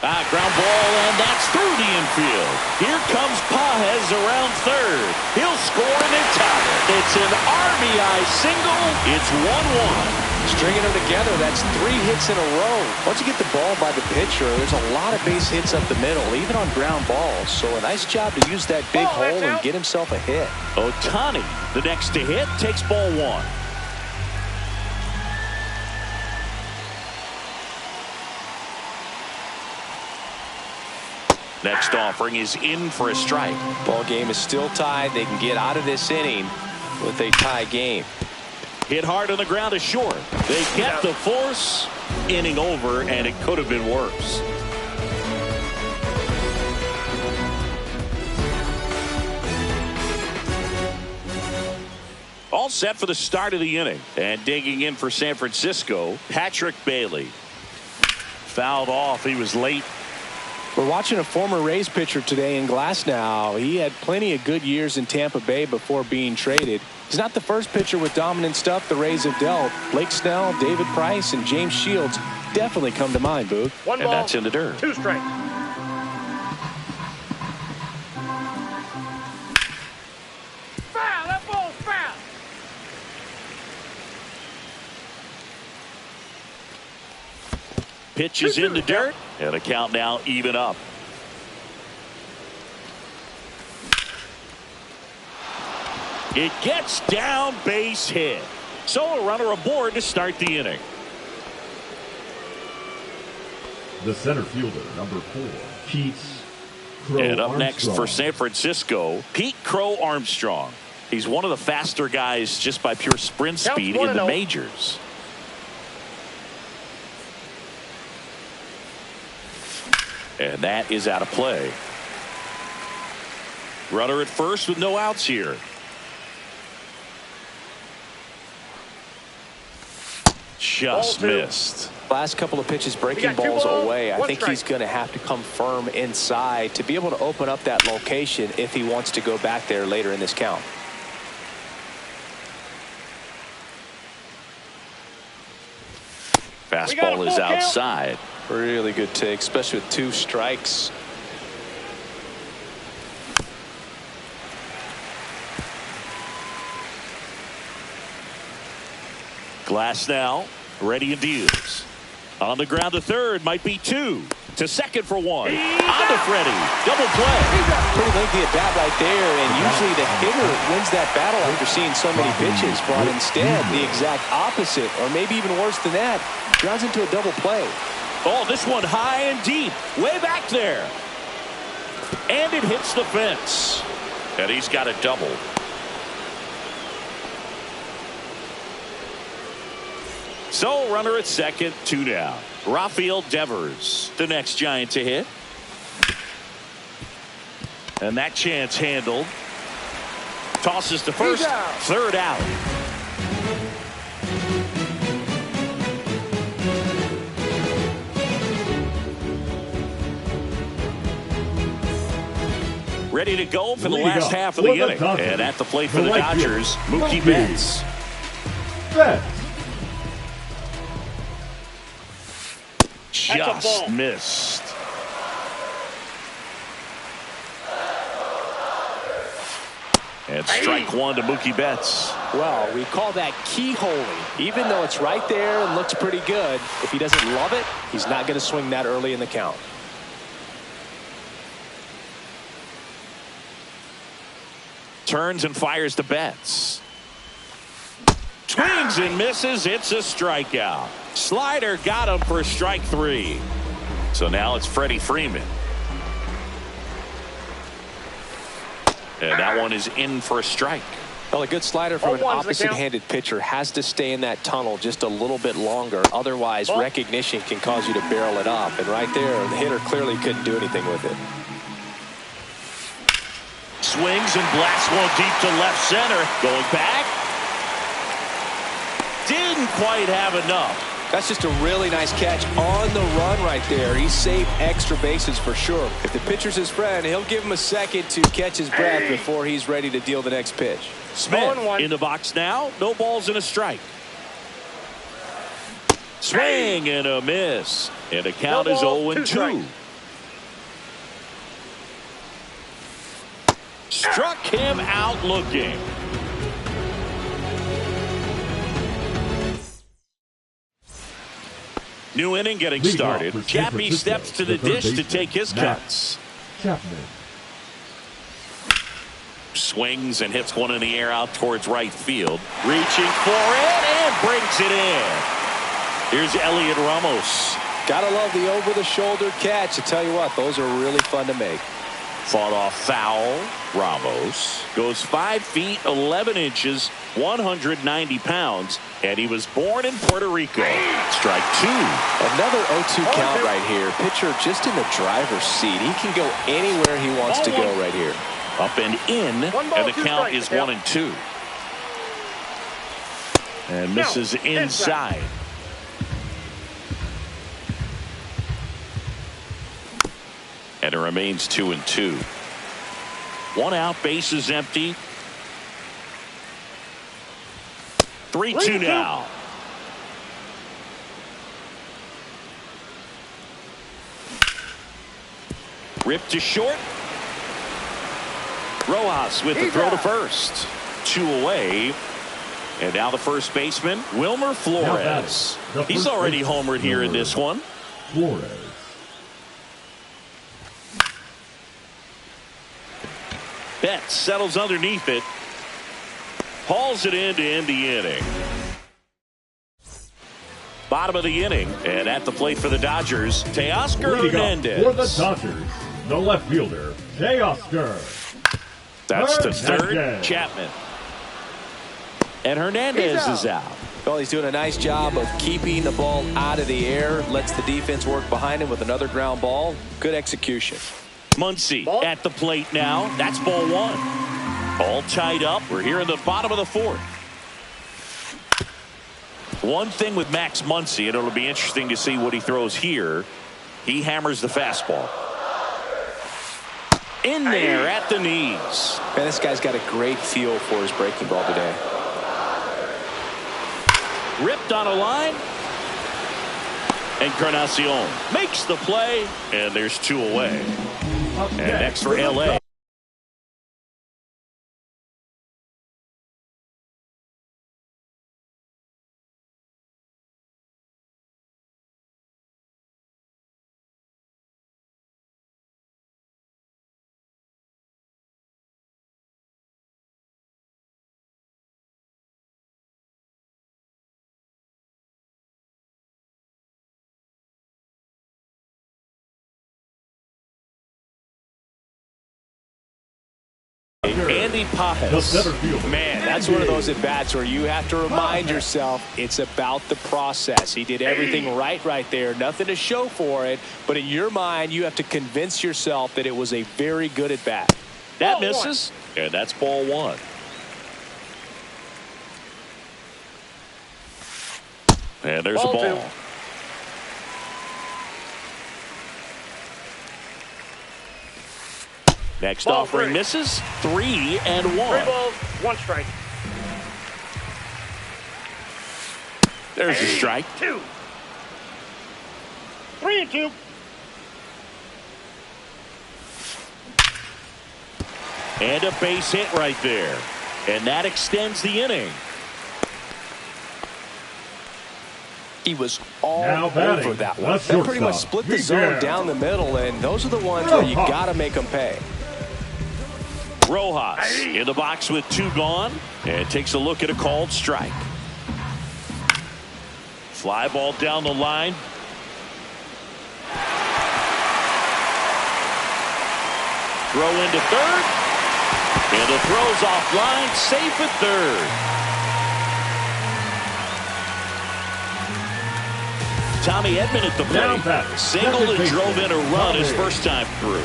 Ground ball, and that's through the infield. Here comes Pages around third. He'll score and they tie it. It's an RBI single. It's 1-1. Stringing them together, that's 3 hits in a row. Once you get the ball by the pitcher, there's a lot of base hits up the middle, even on ground balls. So a nice job to use that big hole and get himself a hit. Ohtani, the next to hit, takes ball 1. Next offering is in for a strike. Ball game is still tied. They can get out of this inning with a tie game. Hit hard on the ground is short. They get the force. Inning over, and it could have been worse. All set for the start of the inning. And digging in for San Francisco, Patrick Bailey. Fouled off. He was late. We're watching a former Rays pitcher today in Glasnow. He had plenty of good years in Tampa Bay before being traded. He's not the first pitcher with dominant stuff the Rays have dealt. Blake Snell, David Price, and James Shields definitely come to mind, Boog. And that's in the dirt. 2 strikes. Foul! That ball's foul! Pitch is in the dirt, and a count now even up. It gets down, base hit. So a runner aboard to start the inning. The center fielder, number 4, Pete Crow And up Armstrong. next for San Francisco, Pete Crow Armstrong. He's one of the faster guys just by pure sprint speed in the majors. And that is out of play. Runner at first with no outs here. Just missed. Last couple of pitches breaking balls away. I think he's going to have to come firm inside to be able to open up that location if he wants to go back there later in this count. Fastball is outside. Really good take, especially with 2 strikes. Glasnow ready and deals. On the ground to third, might be 2. To second for 1. On to Freddie. Double play. Pretty lengthy at bat right there, and usually the hitter wins that battle after seeing so many pitches. But instead, the exact opposite, or maybe even worse than that, drives into a double play. Oh, this one high and deep, way back there. And it hits the fence. And he's got a double. So runner at second, 2 down. Rafael Devers, the next Giant to hit. And that chance handled. Tosses to first, third out. Ready to go for the last half of the inning. And at the plate for the Dodgers, Mookie Betts. Just missed. And strike 1 to Mookie Betts. Well, we call that keyholing. Even though it's right there and looks pretty good, if he doesn't love it, he's not going to swing that early in the count. Turns and fires to Betts. Swings and misses. It's a strikeout. Slider got him for strike 3. So now it's Freddie Freeman. And that one is in for a strike. Well, a good slider from an opposite-handed pitcher has to stay in that tunnel just a little bit longer. Otherwise, recognition can cause you to barrel it up. And right there, the hitter clearly couldn't do anything with it. Swings and blasts one deep to left center. Going back. Didn't quite have enough. That's just a really nice catch on the run right there. He saved extra bases for sure. If the pitcher's his friend, he'll give him a second to catch his breath before he's ready to deal the next pitch. Smith in the box now. No balls and a strike. Swing and a miss. And the count is 0-2. Struck him out looking. New inning getting started. Chappie steps to the dish to take his cuts. Chapman. Swings and hits one in the air out towards right field. Reaching for it and brings it in. Here's Elliot Ramos. Gotta love the over-the-shoulder catch. I tell you what, those are really fun to make. Fought off foul. Ramos goes 5 feet 11 inches, 190 pounds, and he was born in Puerto Rico. Strike two. Another 0-2 count right here. Pitcher just in the driver's seat. He can go anywhere he wants to go right here. Up and in, and the count is 1-2. And misses inside. And it remains 2-2. 1 out, base is empty. 3-2 now. Ripped to short. Rojas with the throw to first. 2 away. And now the first baseman, Wilmer Flores. He's already homered here in this one. Flores. Betts settles underneath it. Hauls it in to end the inning. Bottom of the inning, and at the plate for the Dodgers, Teoscar Hernandez. For the Dodgers, the left fielder, Teoscar. That's the third. Chapman. And Hernandez is out. Well, he's doing a nice job of keeping the ball out of the air. Lets the defense work behind him with another ground ball. Good execution. Muncy at the plate now. That's ball one. All tied up. We're here in the bottom of the fourth. One thing with Max Muncy, and it'll be interesting to see what he throws here. He hammers the fastball. In there at the knees. Man, this guy's got a great feel for his breaking ball today. Ripped on a line. Encarnacion makes the play, and there's 2 away. And next for L.A. Andy Pajes. Man, that's one of those at-bats where you have to remind yourself it's about the process. He did everything right there. Nothing to show for it. But in your mind, you have to convince yourself that it was a very good at-bat. That misses, and that's ball one. And there's a ball. Next offering misses. 3-1. 3 balls, 1 strike. There's a strike. 2. 3-2. And a base hit right there. And that extends the inning. He was all over that one. That pretty much split the zone down the middle, and those are the ones where you got to make them pay. Rojas in the box with 2 gone, and takes a look at a called strike. Fly ball down the line. Throw into third, and the throw's offline, safe at third. Tommy Edman at the plate. Singled and drove in a run his first time through.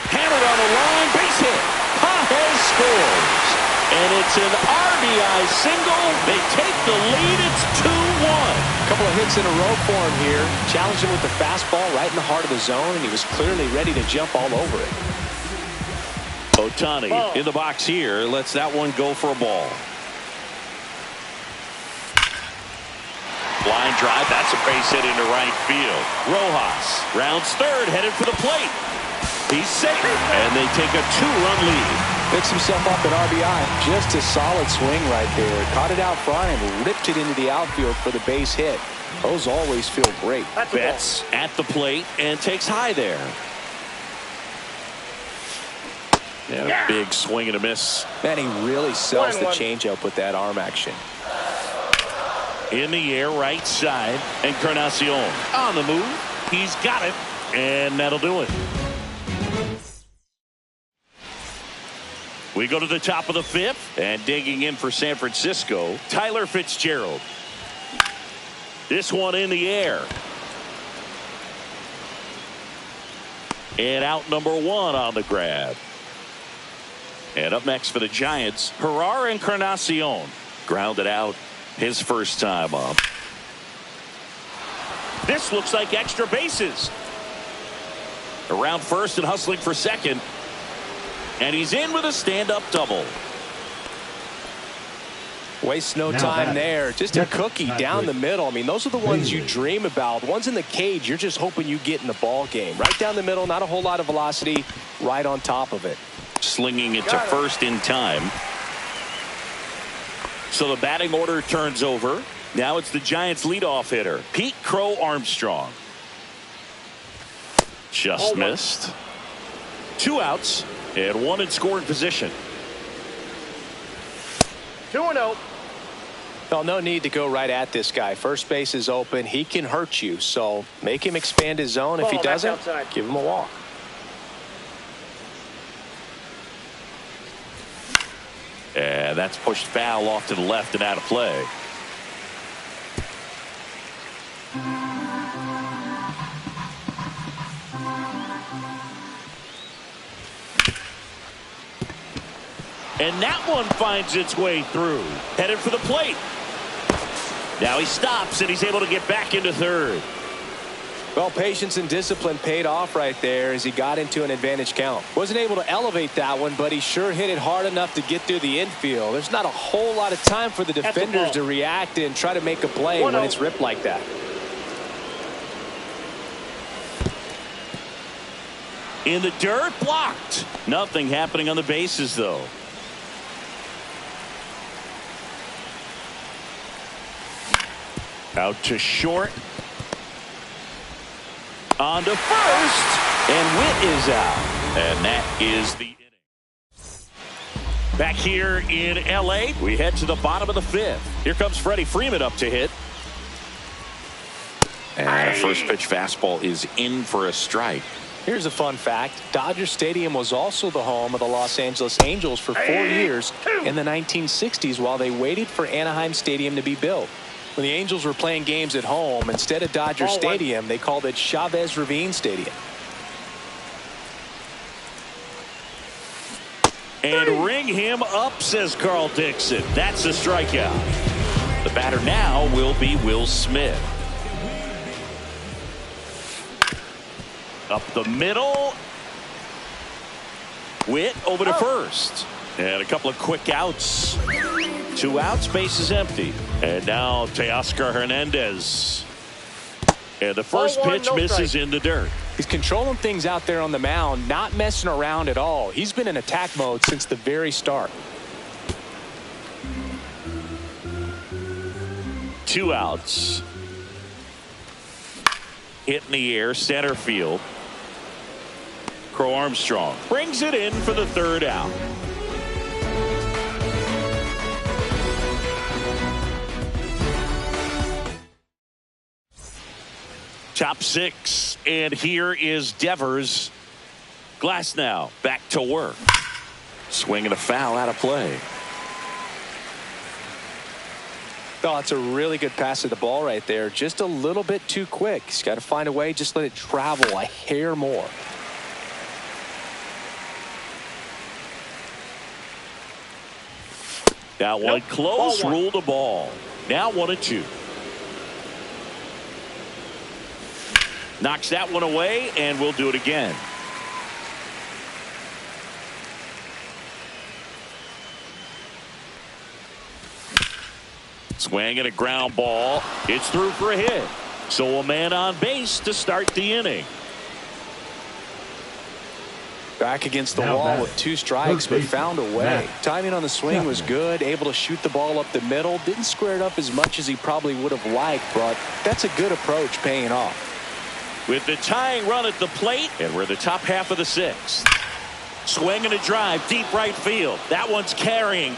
Hammered on the line, base hit. Pajes scores. And it's an RBI single. They take the lead. It's 2-1. A couple of hits in a row for him here. Challenged him with the fastball right in the heart of the zone, and he was clearly ready to jump all over it. Ohtani in the box here, lets that one go for a ball. Line drive, that's a base hit into right field. Rojas rounds third, headed for the plate. He's safe, and they take a 2-run lead. Picks himself up at RBI. Just a solid swing right there. Caught it out front and ripped it into the outfield for the base hit. Those always feel great. Betts at the plate and takes high there. And a big swing and a miss. Man, he really sells the changeup with that arm action. In the air, right side, and Encarnacion on the move. He's got it, and that'll do it. We go to the top of the fifth, and digging in for San Francisco, Tyler Fitzgerald. This one in the air. And out number one on the grab. And up next for the Giants, Gerard Encarnacion. Grounded out his first time up. This looks like extra bases. Around first and hustling for second. And he's in with a stand-up double. Wastes no time there. Just a cookie down the middle. I mean, those are the ones you dream about. Ones in the cage, you're just hoping you get in the ball game. Right down the middle, not a whole lot of velocity. Right on top of it. Slinging it to first in time. So the batting order turns over. Now it's the Giants leadoff hitter, Pete Crow Armstrong. Just missed. 2 outs and 1 in scoring position. 2-0. Well, no need to go right at this guy. First base is open. He can hurt you. So make him expand his zone. If he doesn't, give him a walk. And that's pushed foul off to the left and out of play. And that one finds its way through. Headed for the plate. Now he stops and he's able to get back into third. Well, patience and discipline paid off right there as he got into an advantage count. Wasn't able to elevate that one, but he sure hit it hard enough to get through the infield. There's not a whole lot of time for the defenders to react and try to make a play when it's ripped like that. In the dirt, blocked. Nothing happening on the bases, though. Out to short. On to first. And Witt is out. And that is the inning. Back here in L.A., we head to the bottom of the fifth. Here comes Freddie Freeman up to hit. And a first pitch fastball is in for a strike. Here's a fun fact. Dodger Stadium was also the home of the Los Angeles Angels for 4 years in the 1960s while they waited for Anaheim Stadium to be built. When the Angels were playing games at home, instead of Dodger Stadium, they called it Chavez Ravine Stadium. And ring him up, says Carl Dixon. That's a strikeout. The batter now will be Will Smith. Up the middle. Witt over to first. And a couple of quick outs. 2 outs, base is empty. And now Teoscar Hernandez. And the first pitch misses in the dirt. He's controlling things out there on the mound, not messing around at all. He's been in attack mode since the very start. 2 outs. Hit in the air, center field. Crow Armstrong brings it in for the 3rd out. Top 6, and here is Devers. Glasnow back to work. Swinging a foul out of play. Oh, it's a really good pass of the ball right there. Just a little bit too quick. He's got to find a way. Just let it travel a hair more. That one close, ruled a ball. Now 1-2. Knocks that one away, and we'll do it again. Swing and a ground ball. It's through for a hit. So a man on base to start the inning. Back against the wall with 2 strikes, but found a way. Timing on the swing was good, able to shoot the ball up the middle. Didn't square it up as much as he probably would have liked, but that's a good approach paying off. With the tying run at the plate, and we're the top half of the 6th. Swing and a drive, deep right field. That one's carrying.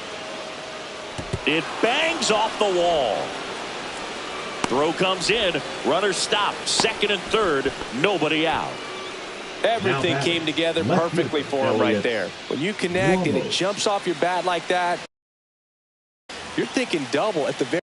It bangs off the wall. Throw comes in. Runner stopped. Second and third. Nobody out. Everything came together perfectly for him right there. When you connect and it jumps off your bat like that, you're thinking double at the very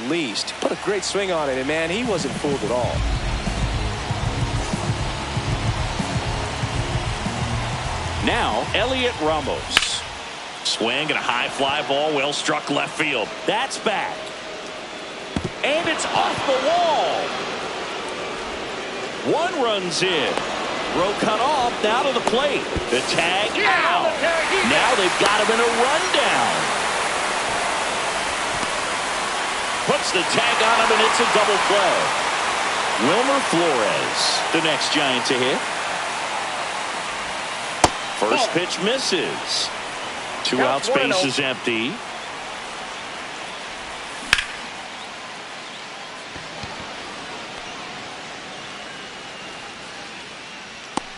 least. Put a great swing on it, and man, he wasn't fooled at all. Now, Elliot Ramos. Swing and a high fly ball, well struck left field. That's back. And it's off the wall. 1 run's in. Throw cut off, now to the plate. The tag out. Now they've got him in a rundown. Puts the tag on him, and it's a double play. Wilmer Flores, the next Giant to hit. First pitch misses. 2 outs, bases empty.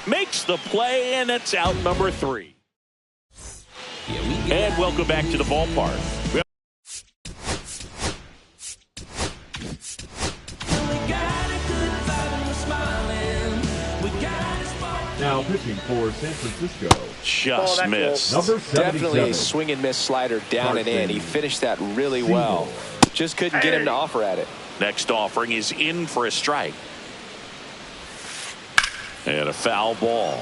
Makes the play, and it's out number 3. And welcome back to the ballpark. Now pitching for San Francisco. Just missed. Number 77. Definitely a swing and miss slider down and in. He finished that really well. Just couldn't get him to offer at it. Next offering is in for a strike. And a foul ball.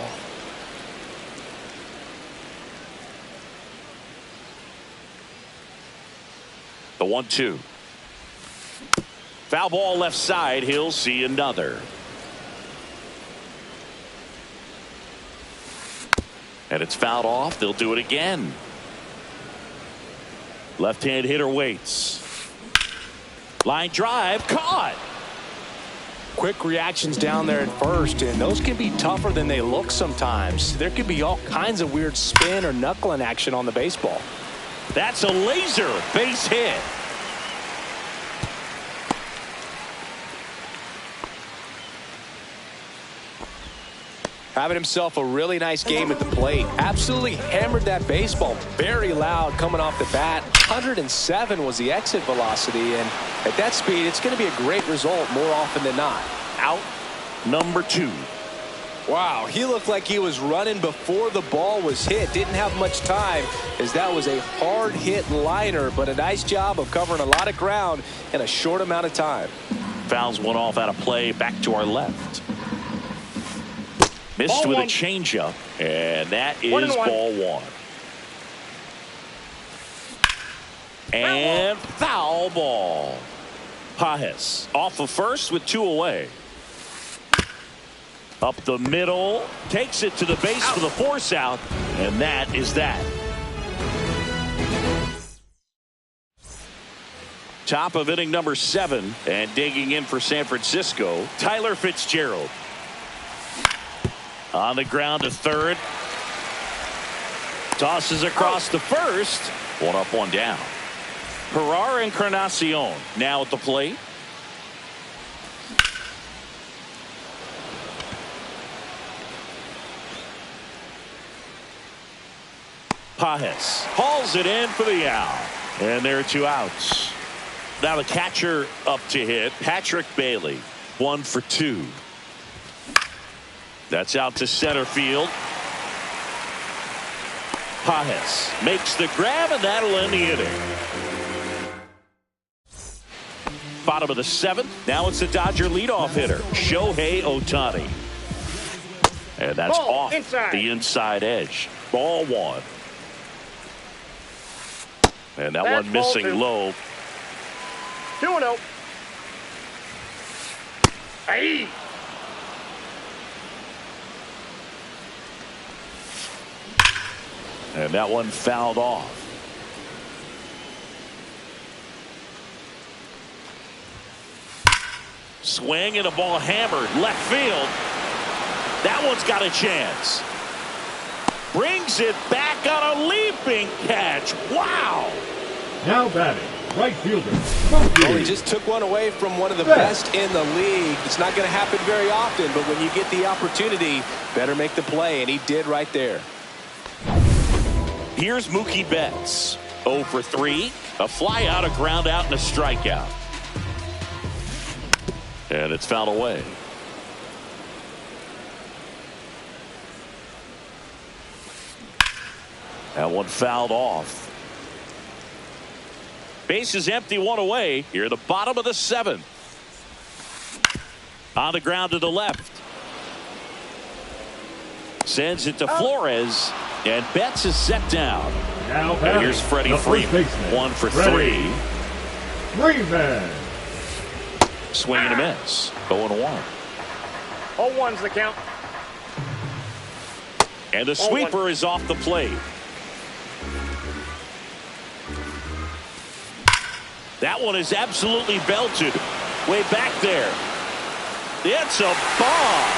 The 1-2. Foul ball left side. He'll see another. And it's fouled off. They'll do it again. Left-hand hitter waits. Line drive caught. Quick reactions down there at first, and those can be tougher than they look sometimes. There could be all kinds of weird spin or knuckling action on the baseball. That's a laser base hit. Having himself a really nice game at the plate. Absolutely hammered that baseball. Very loud coming off the bat. 107 was the exit velocity, and at that speed, it's going to be a great result more often than not. Out number 2. Wow, he looked like he was running before the ball was hit. Didn't have much time, as that was a hard hit liner, but a nice job of covering a lot of ground in a short amount of time. Fouls one off out of play. Back to our left. Missed with a changeup, and that is ball 1. And foul ball. Pajes off of first with 2 away. Up the middle, takes it to the base for the force out, and that is that. Top of inning number 7, and digging in for San Francisco, Tyler Fitzgerald. On the ground to third. Tosses across to first. 1 up, 1 down. Herrera Encarnacion now at the plate. Pajes hauls it in for the out. And there are 2 outs. Now the catcher up to hit, Patrick Bailey. 1 for 2. That's out to center field. Pajes makes the grab, and that'll end the inning. Bottom of the 7th. Now it's the Dodger leadoff hitter, Shohei Ohtani. And that's off the inside edge. Ball 1. And that one missing low. 2-0. Hey. And that one fouled off. Swing and a ball hammered left field. That one's got a chance. Brings it back on a leaping catch. Wow. Now batting, right fielder. Well, he just took one away from one of the best in the league. It's not going to happen very often, but when you get the opportunity, better make the play, and he did right there. Here's Mookie Betts. 0 for 3. A fly out, a ground out, and a strikeout. And it's fouled away. That one fouled off. Base is empty, one away. Here at the bottom of the 7th. On the ground to the left. Sends it to Flores. And Betts is set down. Now and here's Freddie Freeman. 1 for 3. Freeman. Swing and a miss. 0-1. 0-1's the count. And the sweeper is off the plate. That one is absolutely belted. Way back there. It's a bomb.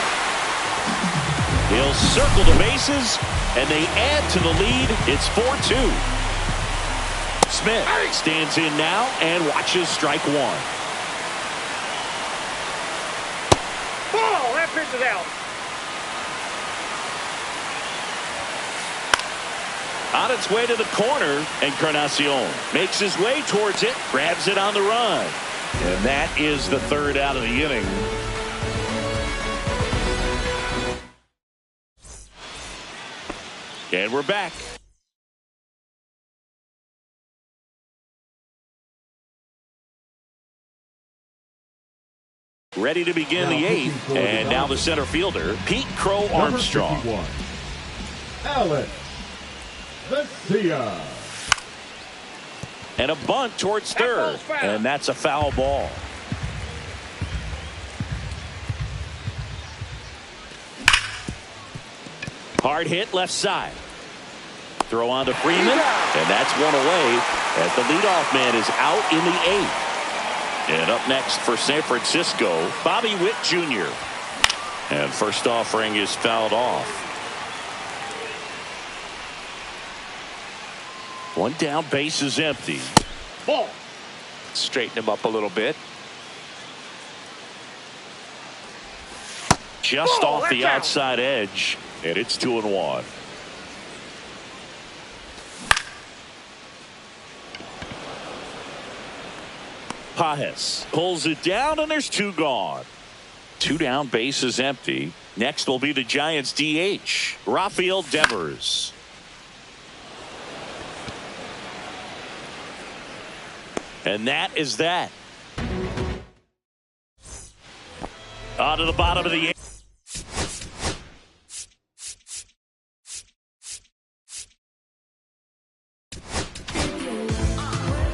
He'll circle the bases, and they add to the lead. It's 4-2. Smith stands in now and watches strike one. Ball, that pitch is out. On its way to the corner, Encarnacion makes his way towards it, grabs it on the run. And that is the 3rd out of the inning. And we're back. Ready to begin the 8th, and now the center fielder, Pete Crow Armstrong. Alex Vesia. And a bunt towards third, and that's a foul ball. Hard hit left side. Throw on to Freeman, and that's one away as the leadoff man is out in the 8th. And up next for San Francisco, Bobby Witt Jr. And first offering is fouled off. One down, base is empty. Ball. Straighten him up a little bit. Just off the outside edge, and it's 2-1. Pajes pulls it down, and there's 2 gone. 2 down, base is empty. Next will be the Giants DH, Rafael Devers. And that is that. On to the bottom of the 8th.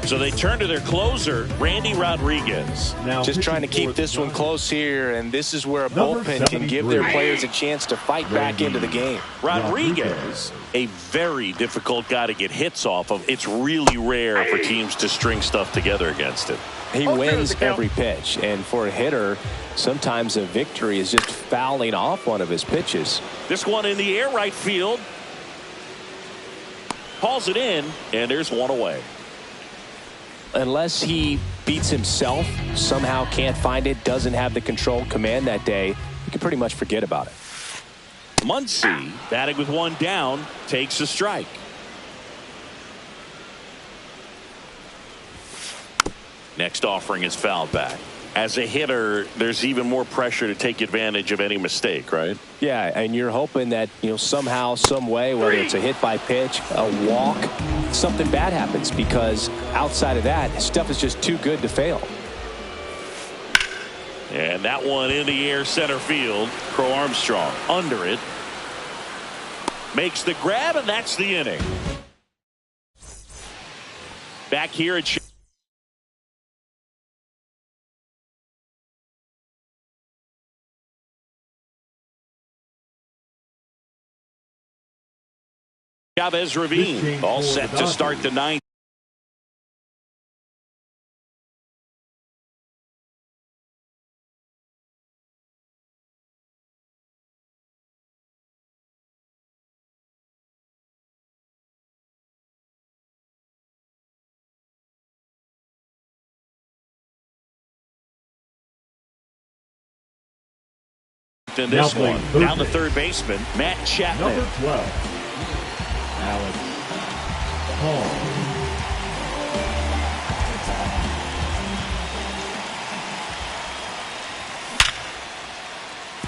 So they turn to their closer, Randy Rodriguez. Now just trying to keep this one close here, and this is where a bullpen can give their players a chance to fight back into the game. Rodriguez, a very difficult guy to get hits off of. It's really rare for teams to string stuff together against him. He wins every pitch, and for a hitter, sometimes a victory is just fouling off one of his pitches. This one in the air, right field. Calls it in, and there's one away. Unless he beats himself, somehow can't find it, doesn't have the control command that day, you can pretty much forget about it. Muncy, batting with 1 down, takes a strike. Next offering is fouled back. As a hitter, there's even more pressure to take advantage of any mistake, right? Yeah, and you're hoping that, somehow, some way, whether it's a hit by pitch, a walk, something bad happens, because outside of that, stuff is just too good to fail. And that one in the air, center field. Crow Armstrong under it. Makes the grab, and that's the inning. Back here at Chavez Ravine all set to start the ninth. In this one, down the third baseman, Matt Chapman. Number 12, Alex Hall.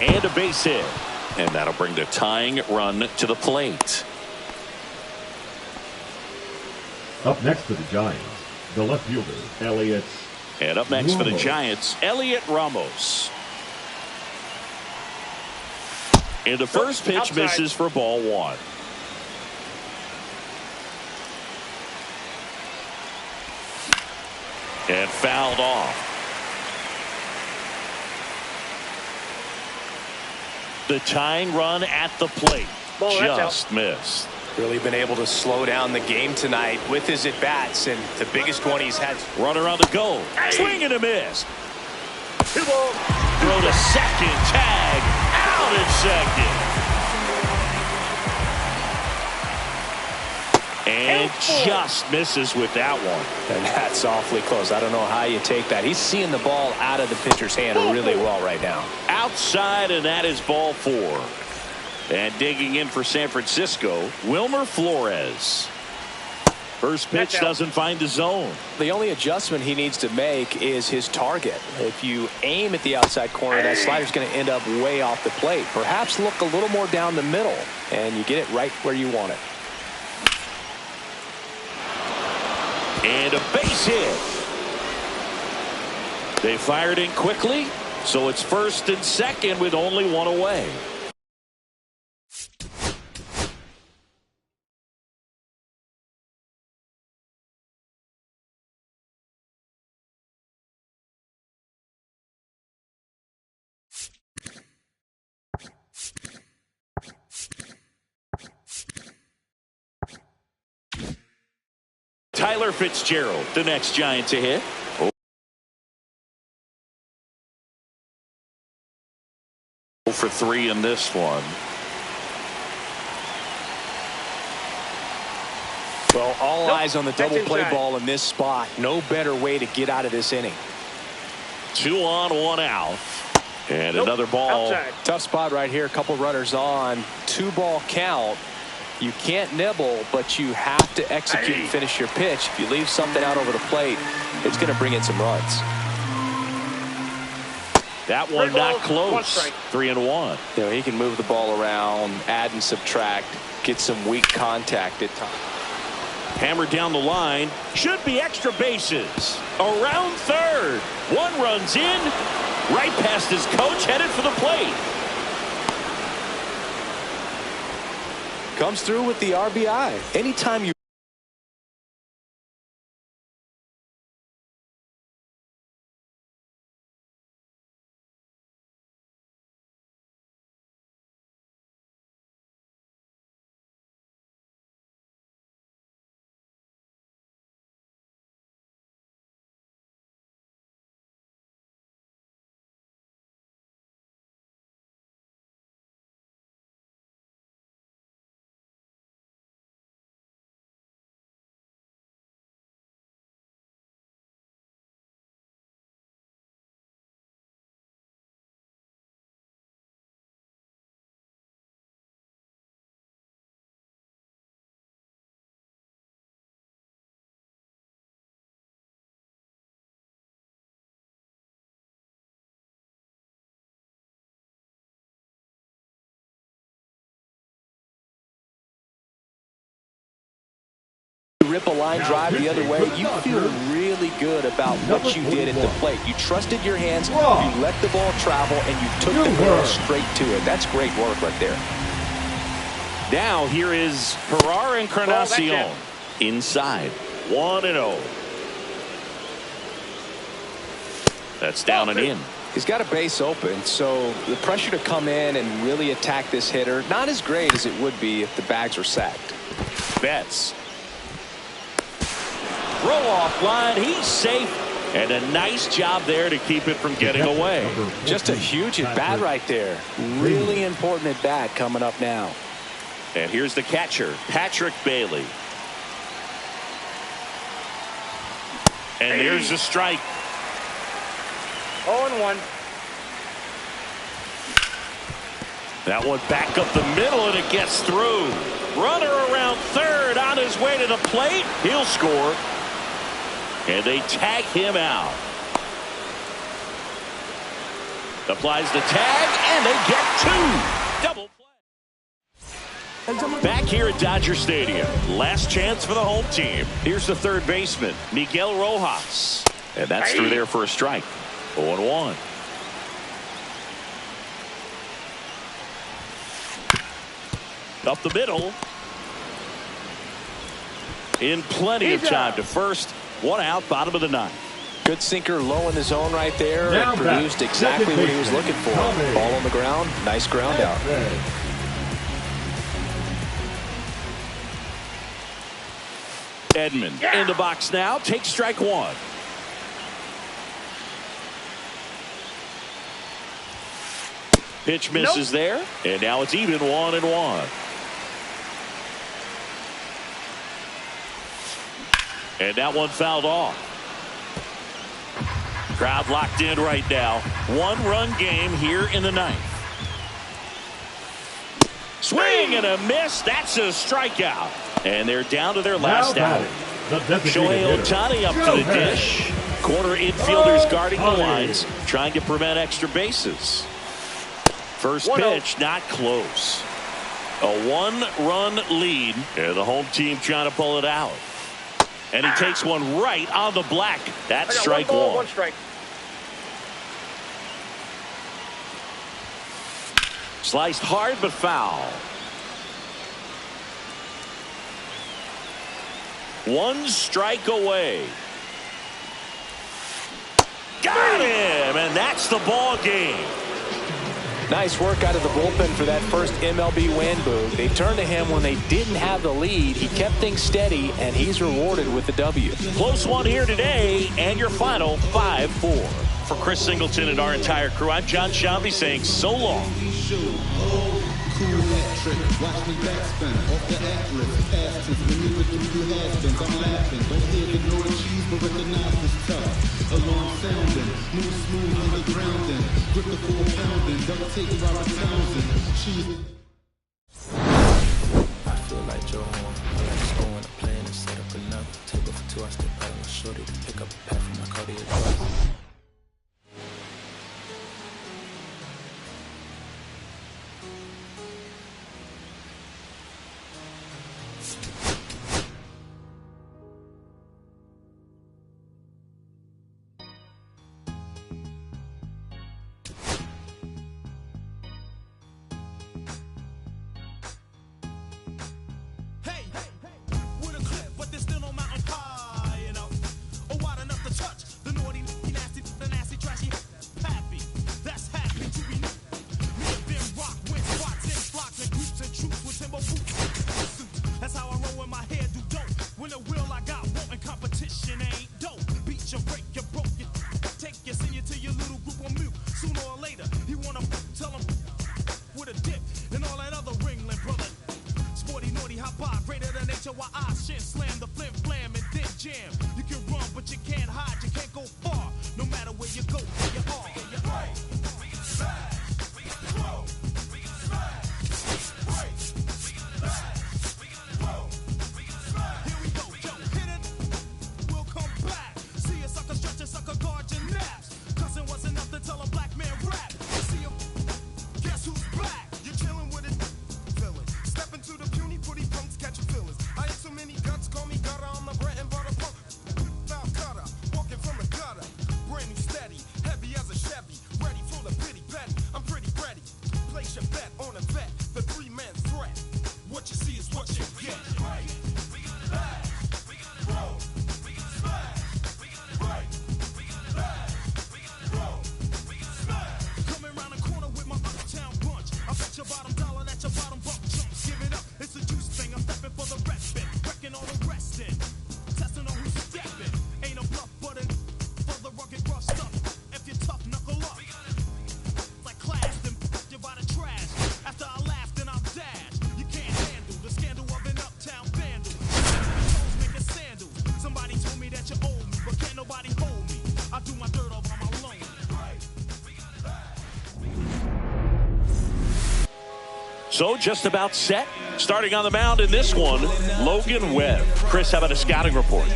And a base hit. And that'll bring the tying run to the plate. Up next for the Giants, the left fielder, Elliott. And up next for the Ramos. Giants, Elliott Ramos. And the first pitch Outside. misses for ball one. And fouled off. The tying run at the plate. Ball, that's just missed. Really been able to slow down the game tonight with his at-bats, and the biggest one he's had. Runner on the go. Swing and a miss. 2 balls. Throw to second. Tag. Out at second. And just misses with that one. And that's awfully close. I don't know how you take that. He's seeing the ball out of the pitcher's hand really well right now. Outside, and that is ball 4. And digging in for San Francisco, Wilmer Flores. First pitch doesn't find the zone. The only adjustment he needs to make is his target. If you aim at the outside corner, that slider's going to end up way off the plate. Perhaps look a little more down the middle, and you get it right where you want it. And a base hit. They fired in quickly, so it's first and second with only one away. Tyler Fitzgerald, the next Giant to hit. For 3 in this one. Well, all eyes on the double play inside. ball in this spot. No better way to get out of this inning. 2 on, 1 out. And another ball. Outside. Tough spot right here. A couple runners on. 2-ball count. You can't nibble, but you have to execute and finish your pitch. If you leave something out over the plate, it's going to bring in some runs. That one not One close. strike. 3 and 1. You know, he can move the ball around, add and subtract, get some weak contact at times. Hammered down the line. Should be extra bases. Around third. 1 runs in. Right past his coach, headed for the plate. Comes through with the RBI. Anytime you rip a line drive the other way, you feel really good about what you did at the plate. You trusted your hands, you let the ball travel, and you took the ball straight to it. That's great work right there. Now here is Herrera Encarnacion. Inside. 1-0. That's down and in. He's got a base open, so the pressure to come in and really attack this hitter, not as great as it would be if the bags were sacked. Betts. Throw off line. He's safe. And a nice job there to keep it from getting away. Just a huge at bat right there. Really important at bat coming up now. And here's the catcher, Patrick Bailey. And there's a strike. 0-1. That one back up the middle, and it gets through. Runner around third on his way to the plate. He'll score. And they tag him out. Applies the tag, and they get two. Double play. Back here at Dodger Stadium. Last chance for the home team. Here's the third baseman, Miguel Rojas. And that's through there for a strike. 0-1. Up the middle. In plenty of time to first. One out, bottom of the ninth. Good sinker low in the zone right there. Now It produced exactly what he was looking for. Ball on the ground. Nice ground out. Edman in the box now. Takes strike one. Pitch misses there. And now it's even 1-1. And that one fouled off. Crowd locked in right now. One-run game here in the ninth. Swing and a miss. That's a strikeout. And they're down to their last out. Shohei Ohtani up to the dish. Corner infielders guarding the lines, trying to prevent extra bases. First pitch, not close. A one-run lead, and the home team trying to pull it out. And he takes one right on the black. That's strike one. One strike. Sliced hard but foul. One strike away. Got him, and that's the ball game. Nice work out of the bullpen for that first MLB win, Boog. They turned to him when they didn't have the lead. He kept things steady, and he's rewarded with the W. Close one here today, and your final 5-4. For Chris Singleton and our entire crew, I'm John Shambi saying so long. I feel like Joe Horn. I like scoring a play and set up another. Table for two, I step out and shorty to pick up a path from my Cartier drive. So just about set. Starting on the mound in this one, Logan Webb. Chris, how about a scouting report?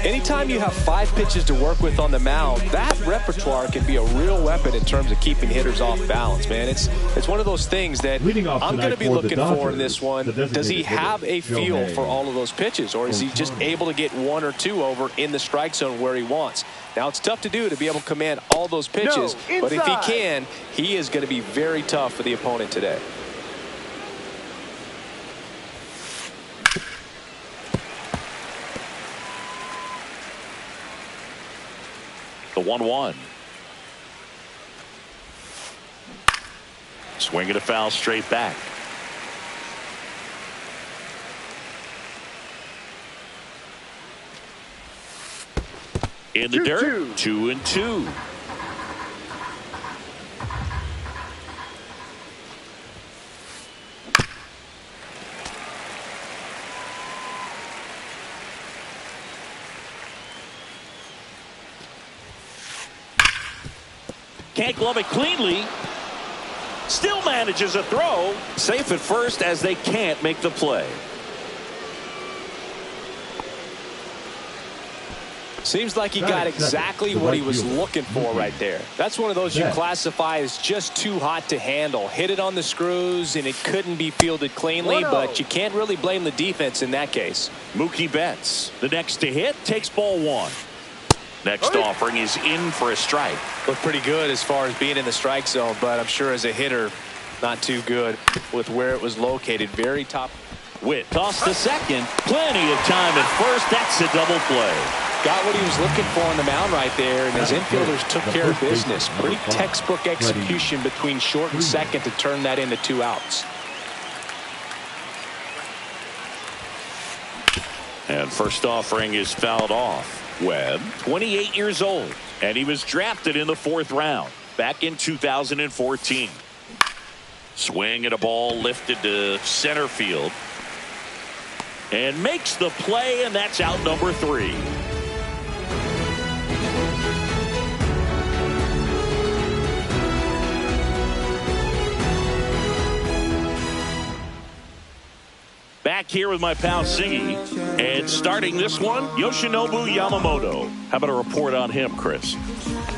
Anytime you have 5 pitches to work with on the mound, that repertoire can be a real weapon in terms of keeping hitters off balance, man. It's one of those things that I'm going to be looking for in this one. Does he have a feel for all of those pitches, or is he just able to get 1 or 2 over in the strike zone where he wants? Now, it's tough to do to be able to command all those pitches, but if he can, he is going to be very tough for the opponent today. The 1-1. Swinging a foul straight back. In the dirt, 2-2. Can't glove it cleanly. Still manages a throw. Safe at first as they can't make the play. Seems like he got exactly what he was looking for right there. That's one of those you classify as just too hot to handle. Hit it on the screws and it couldn't be fielded cleanly, but you can't really blame the defense in that case. Mookie Betts, the next to hit, takes ball 1. Next offering is in for a strike. Looked pretty good as far as being in the strike zone, but I'm sure as a hitter, not too good with where it was located. Very top. Witt tossed to second. Plenty of time at first. That's a double play. Got what he was looking for on the mound right there, and his infielders took care of business. Pretty textbook execution between short and second to turn that into 2 outs. And first offering is fouled off. Webb, 28 years old, and he was drafted in the 4th round back in 2014. Swing at a ball lifted to center field. And makes the play, and that's out number 3. Back here with my pal Singy, and starting this one, Yoshinobu Yamamoto. How about a report on him, Chris?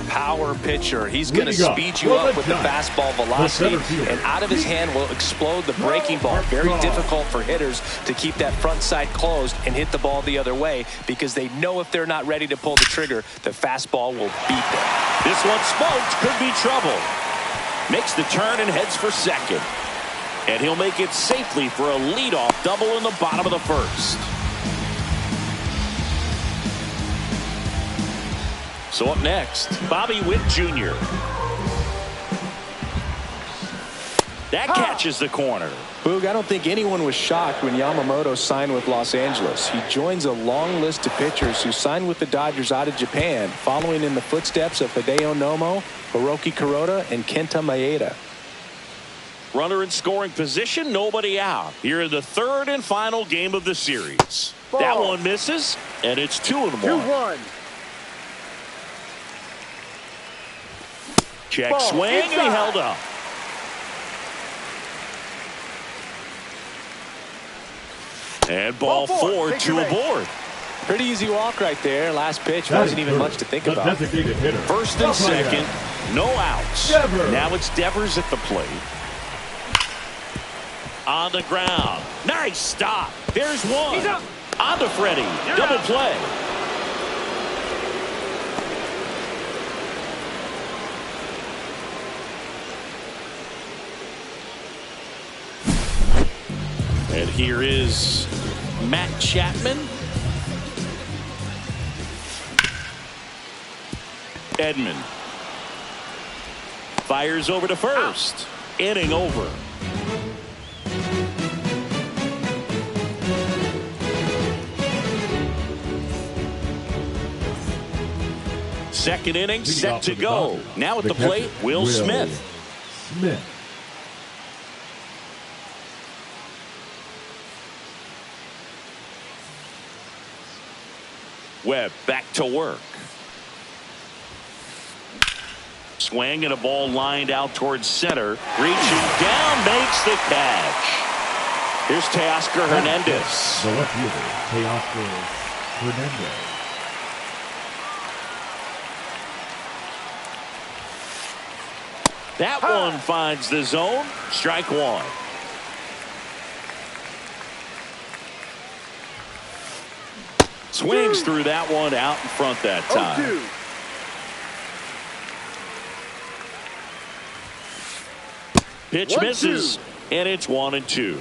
Power pitcher. He's going to speed you up with the fastball velocity, and out of his hand will explode the breaking ball. Very difficult for hitters to keep that front side closed and hit the ball the other way, because they know if they're not ready to pull the trigger, the fastball will beat them. This one smoked, could be trouble. Makes the turn and heads for second. And he'll make it safely for a leadoff double in the bottom of the 1st. So up next, Bobby Witt Jr. That catches the corner. Boog, I don't think anyone was shocked when Yamamoto signed with Los Angeles. He joins a long list of pitchers who signed with the Dodgers out of Japan, following in the footsteps of Hideo Nomo, Hiroki Kuroda, and Kenta Maeda. Runner in scoring position, nobody out. Here in the 3rd and final game of the series. Ball. That one misses, and it's 2-1. 2-1. Check Ball. swing, Inside. and he held up. And ball 4, 2 aboard. Pretty easy walk right there. Last pitch wasn't even much to think about. First and second, no outs. Now it's Devers at the plate. On the ground. Nice stop. There's one. On to Freddie. Double play. And here is Matt Chapman. Edman fires over to first. Inning over. Second inning set to go. Now at the plate, Will Smith. Webb back to work. Swing and a ball lined out towards center. Reaching down, made makes the catch. Here's Teoscar Hernandez. The left fielder, Teoscar Hernandez. That one finds the zone. Strike one. Swings through that one out in front that time. Pitch misses, and it's 1-2.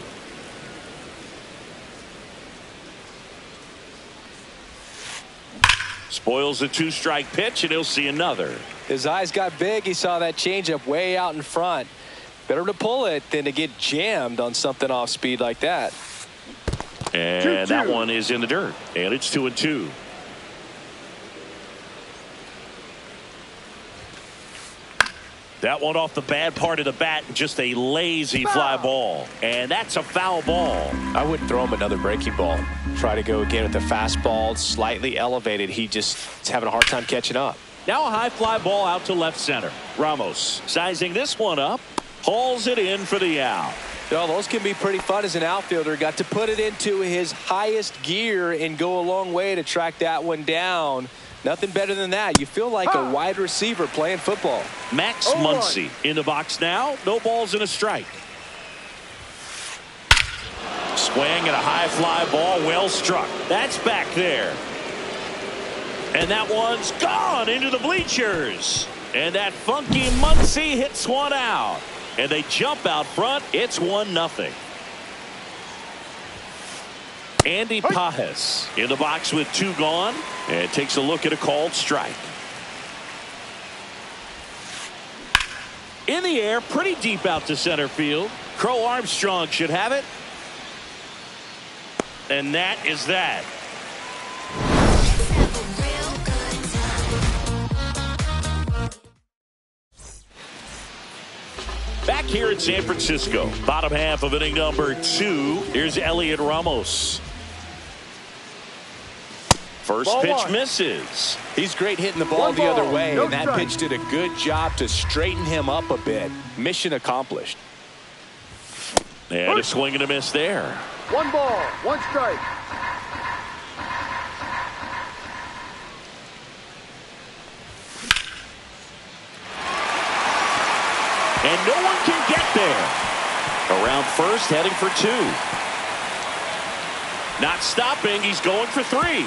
Spoils a 2-strike pitch, and he'll see another. His eyes got big. He saw that changeup way out in front. Better to pull it than to get jammed on something off speed like that. And that one is in the dirt, and it's 2-2. That one off the bad part of the bat, just a lazy fly ball. And that's a foul ball. I wouldn't throw him another breaking ball. Try to go again with the fastball, slightly elevated. He just is having a hard time catching up. Now a high fly ball out to left center. Ramos sizing this one up, hauls it in for the out. Well, those can be pretty fun as an outfielder. Got to put it into his highest gear and go a long way to track that one down. Nothing better than that. You feel like a wide receiver playing football. Max Muncy in the box now. No balls and a strike. Swing and a high fly ball, well struck. That's back there. And that one's gone into the bleachers. And that funky Muncy hits one out. And they jump out front. It's 1-0. Andy Pajes in the box with 2 gone. And takes a look at a called strike. In the air, pretty deep out to center field. Crow Armstrong should have it. And that is that. Back here in San Francisco, bottom half of inning number 2. Here's Elliot Ramos. First pitch misses. He's great hitting the ball the other way, and that pitch did a good job to straighten him up a bit. Mission accomplished. And a swing and a miss there. 1 ball, 1 strike. And no one can get there. Around first, heading for 2. Not stopping, he's going for 3.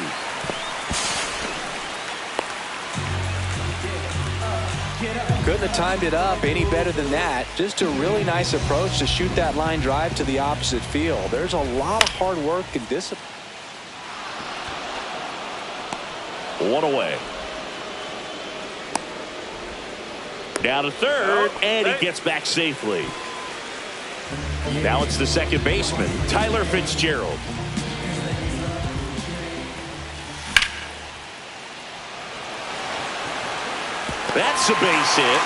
Couldn't have timed it up any better than that. Just a really nice approach to shoot that line drive to the opposite field. There's a lot of hard work and discipline. 1 away. Down to third, and he gets back safely. Now it's the second baseman, Tyler Fitzgerald. That's a base hit.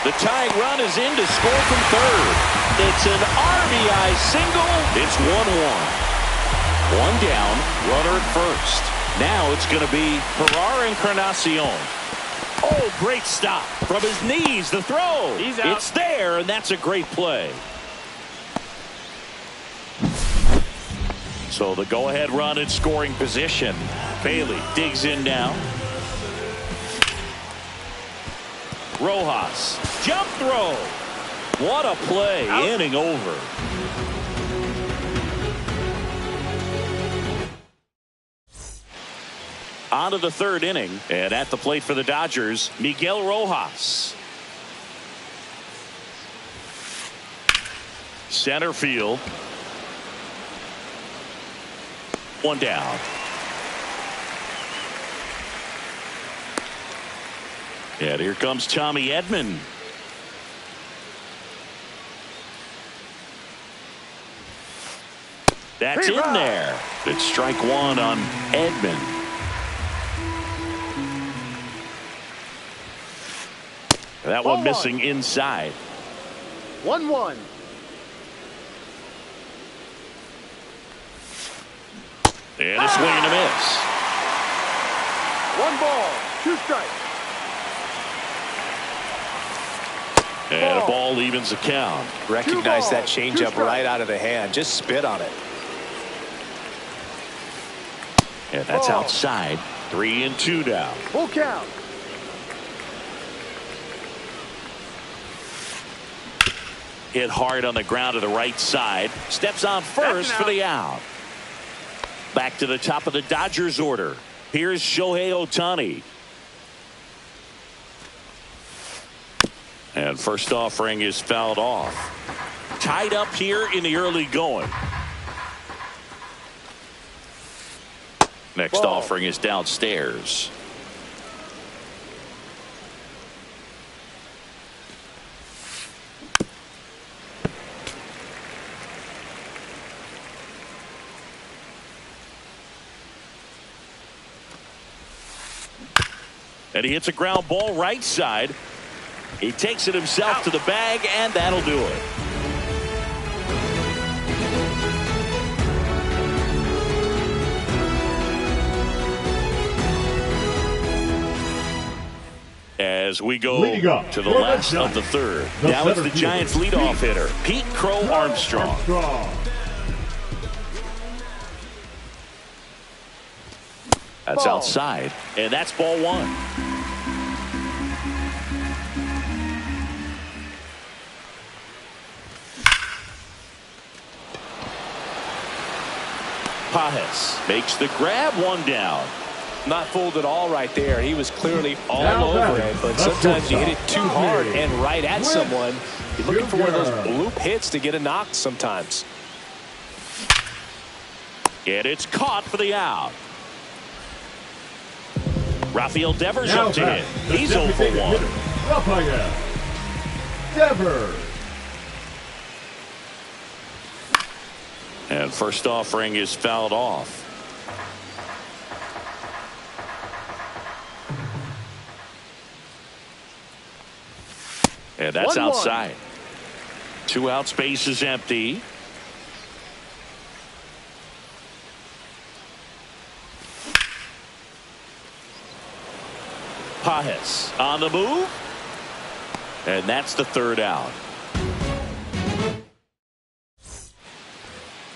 The tying run is in to score from third. It's an RBI single. It's 1-1. 1 down, runner at first. Now it's going to be Ferrar Encarnacion. Oh, great stop. From his knees, the throw. He's out. It's there, and that's a great play. So the go-ahead run in scoring position. Bailey digs in now. Rojas, jump throw. What a play. Out. Inning over. On to the third inning, and at the plate for the Dodgers, Miguel Rojas. Center field. 1 down. And here comes Tommy Edman. That's in there. It's strike 1 on Edman. That one missing inside. 1-1. And a swing and a miss. 1 ball, 2 strikes. And a ball evens the count. Recognize that changeup right out of the hand. Just spit on it. And that's outside. 3-2 now. Full count. Hit hard on the ground to the right side. Steps on first for the out. Back to the top of the Dodgers order. Here's Shohei Ohtani. And first offering is fouled off. Tied up here in the early going. Next offering is downstairs. And he hits a ground ball right side. He takes it himself to the bag, and that'll do it. As we go to the last of the third. Now it's the Giants leadoff hitter, Pete Crow Armstrong. That's outside, and that's ball one. Pajes makes the grab, one down. Not fooled at all right there. He was clearly all over it, but sometimes you hit it too hard and right at someone. You're looking for one of those bloop hits to get a knock sometimes. And it's caught for the out. Rafael Devers up to hit. He's 0 for 1. Rafael Devers. And first offering is fouled off. And that's outside. 2 out, space is empty. Pajes on the move. And that's the 3rd out.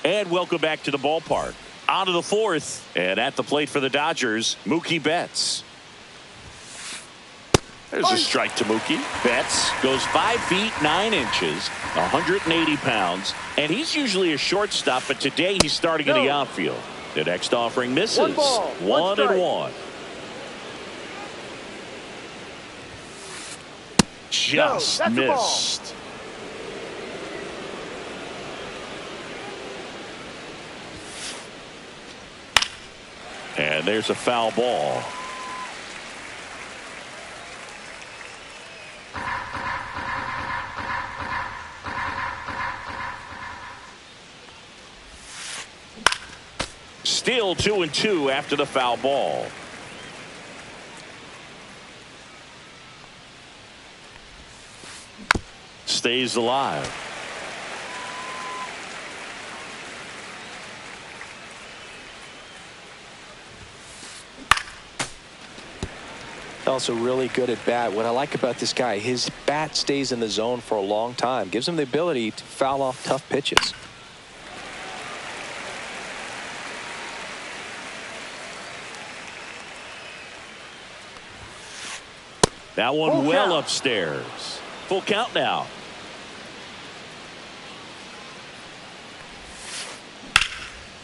And welcome back to the ballpark. On to the 4th. And at the plate for the Dodgers, Mookie Betts. There's a strike to Mookie. Betts goes 5 feet 9 inches, 180 pounds, and he's usually a shortstop, but today he's starting in the outfield. The next offering misses. 1 ball, 1 and 1. Just missed. And there's a foul ball. Still 2-2 after the foul ball. Stays alive. Also really good at bat. What I like about this guy, his bat stays in the zone for a long time. Gives him the ability to foul off tough pitches. That one well upstairs. Full count now.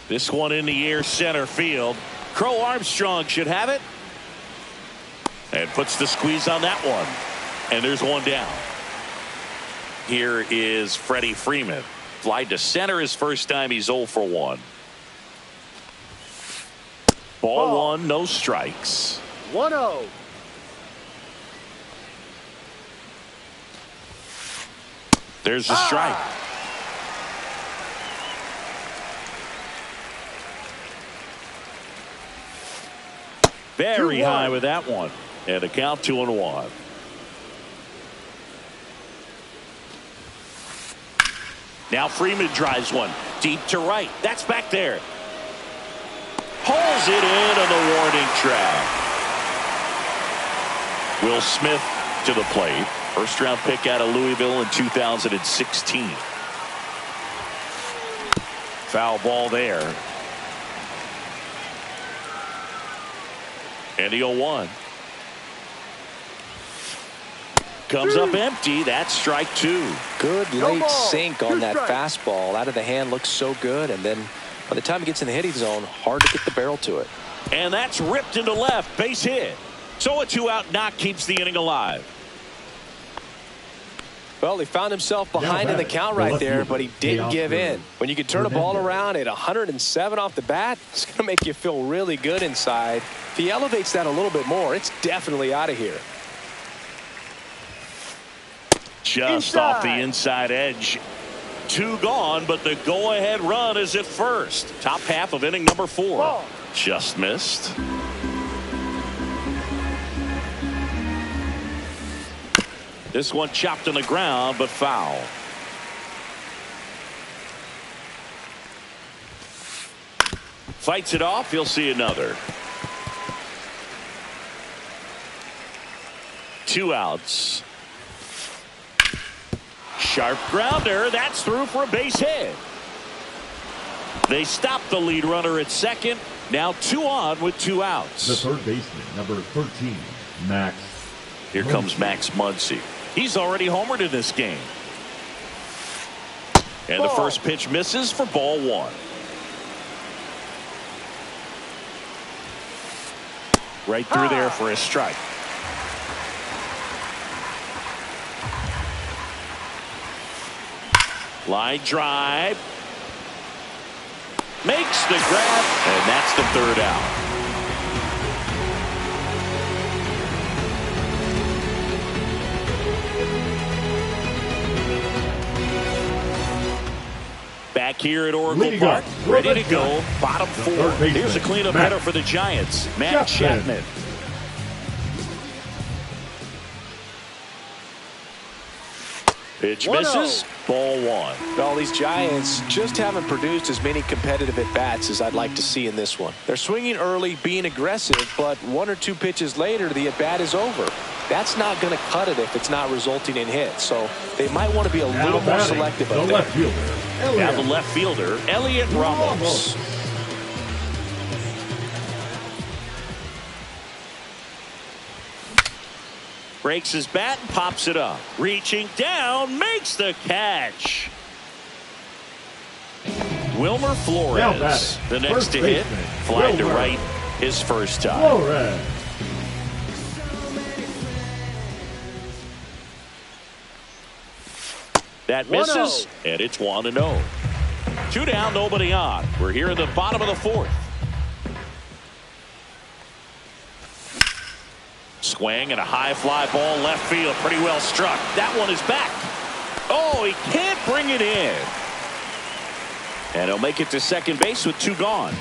This one in the air, center field. Crow Armstrong should have it. And puts the squeeze on that one. And there's one down. Here is Freddie Freeman. Fly to center his first time. He's 0 for 1. Ball 1, no strikes. 1-0. There's the strike. Very high with that one. And a count 2-1. Now Freeman drives one deep to right. That's back there. Pulls it in on the warning track. Will Smith to the plate. First-round pick out of Louisville in 2016. Foul ball there. And the 0-1. Comes up empty. That's strike two. Good late sink on that fastball. Out of the hand, looks so good. And then by the time it gets in the hitting zone, hard to get the barrel to it. And that's ripped into left. Base hit. So a 2-out knock keeps the inning alive. Well, he found himself behind in the count right there, but he didn't give in. When you can turn a ball around at 107 off the bat, it's going to make you feel really good inside. If he elevates that a little bit more, it's definitely out of here. Just off the inside edge. 2 gone, but the go-ahead run is at first. Top half of inning number 4. Just missed. This one chopped on the ground, but foul. Fights it off. He'll see another. 2 outs. Sharp grounder. That's through for a base hit. They stop the lead runner at second. Now 2 on with 2 outs. The third baseman, number 13, Max. Here comes Max Muncy. He's already homered in this game. And the first pitch misses for ball 1. Right through there for a strike. Line drive. Makes the grab, and that's the 3rd out. Back here at Oracle Park, ready to go. Bottom 4. Here's a cleanup hitter for the Giants, Matt Chapman. Pitch misses. Ball 1. Well, these Giants just haven't produced as many competitive at-bats as I'd like to see in this one. They're swinging early, being aggressive, but 1 or 2 pitches later, the at-bat is over. That's not going to cut it if it's not resulting in hits. So they might want to be a little more selective up there. Now the left fielder, Elliot Ramos. Breaks his bat and pops it up. Reaching down, makes the catch. Wilmer Flores, the next to hit. Flying to right his first time. That misses, and it's 1-0. 2 down, nobody on. We're here in the bottom of the 4th. Swing and a high fly ball left field. Pretty well struck. That one is back. Oh, he can't bring it in. And he'll make it to second base with 2 gone.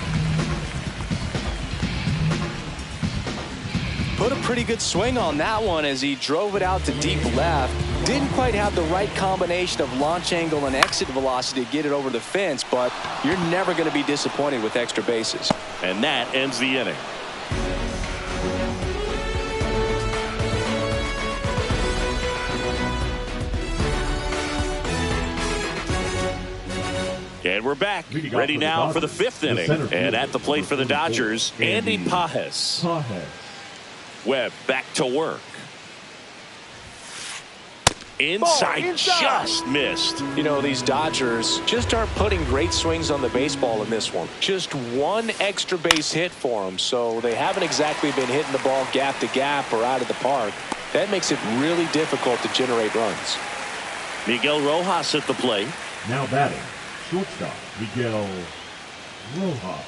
Put a pretty good swing on that one as he drove it out to deep left. Didn't quite have the right combination of launch angle and exit velocity to get it over the fence, but you're never going to be disappointed with extra bases. And that ends the inning. And we're back, ready now for the 5th inning. And at the plate for the Dodgers, Andy Pages. Webb back to work. Inside, just missed. You know, these Dodgers just aren't putting great swings on the baseball in this one. Just 1 extra base hit for them, so they haven't exactly been hitting the ball gap to gap or out of the park. That makes it really difficult to generate runs. Miguel Rojas at the plate. Now batting, shortstop, Miguel Rojas.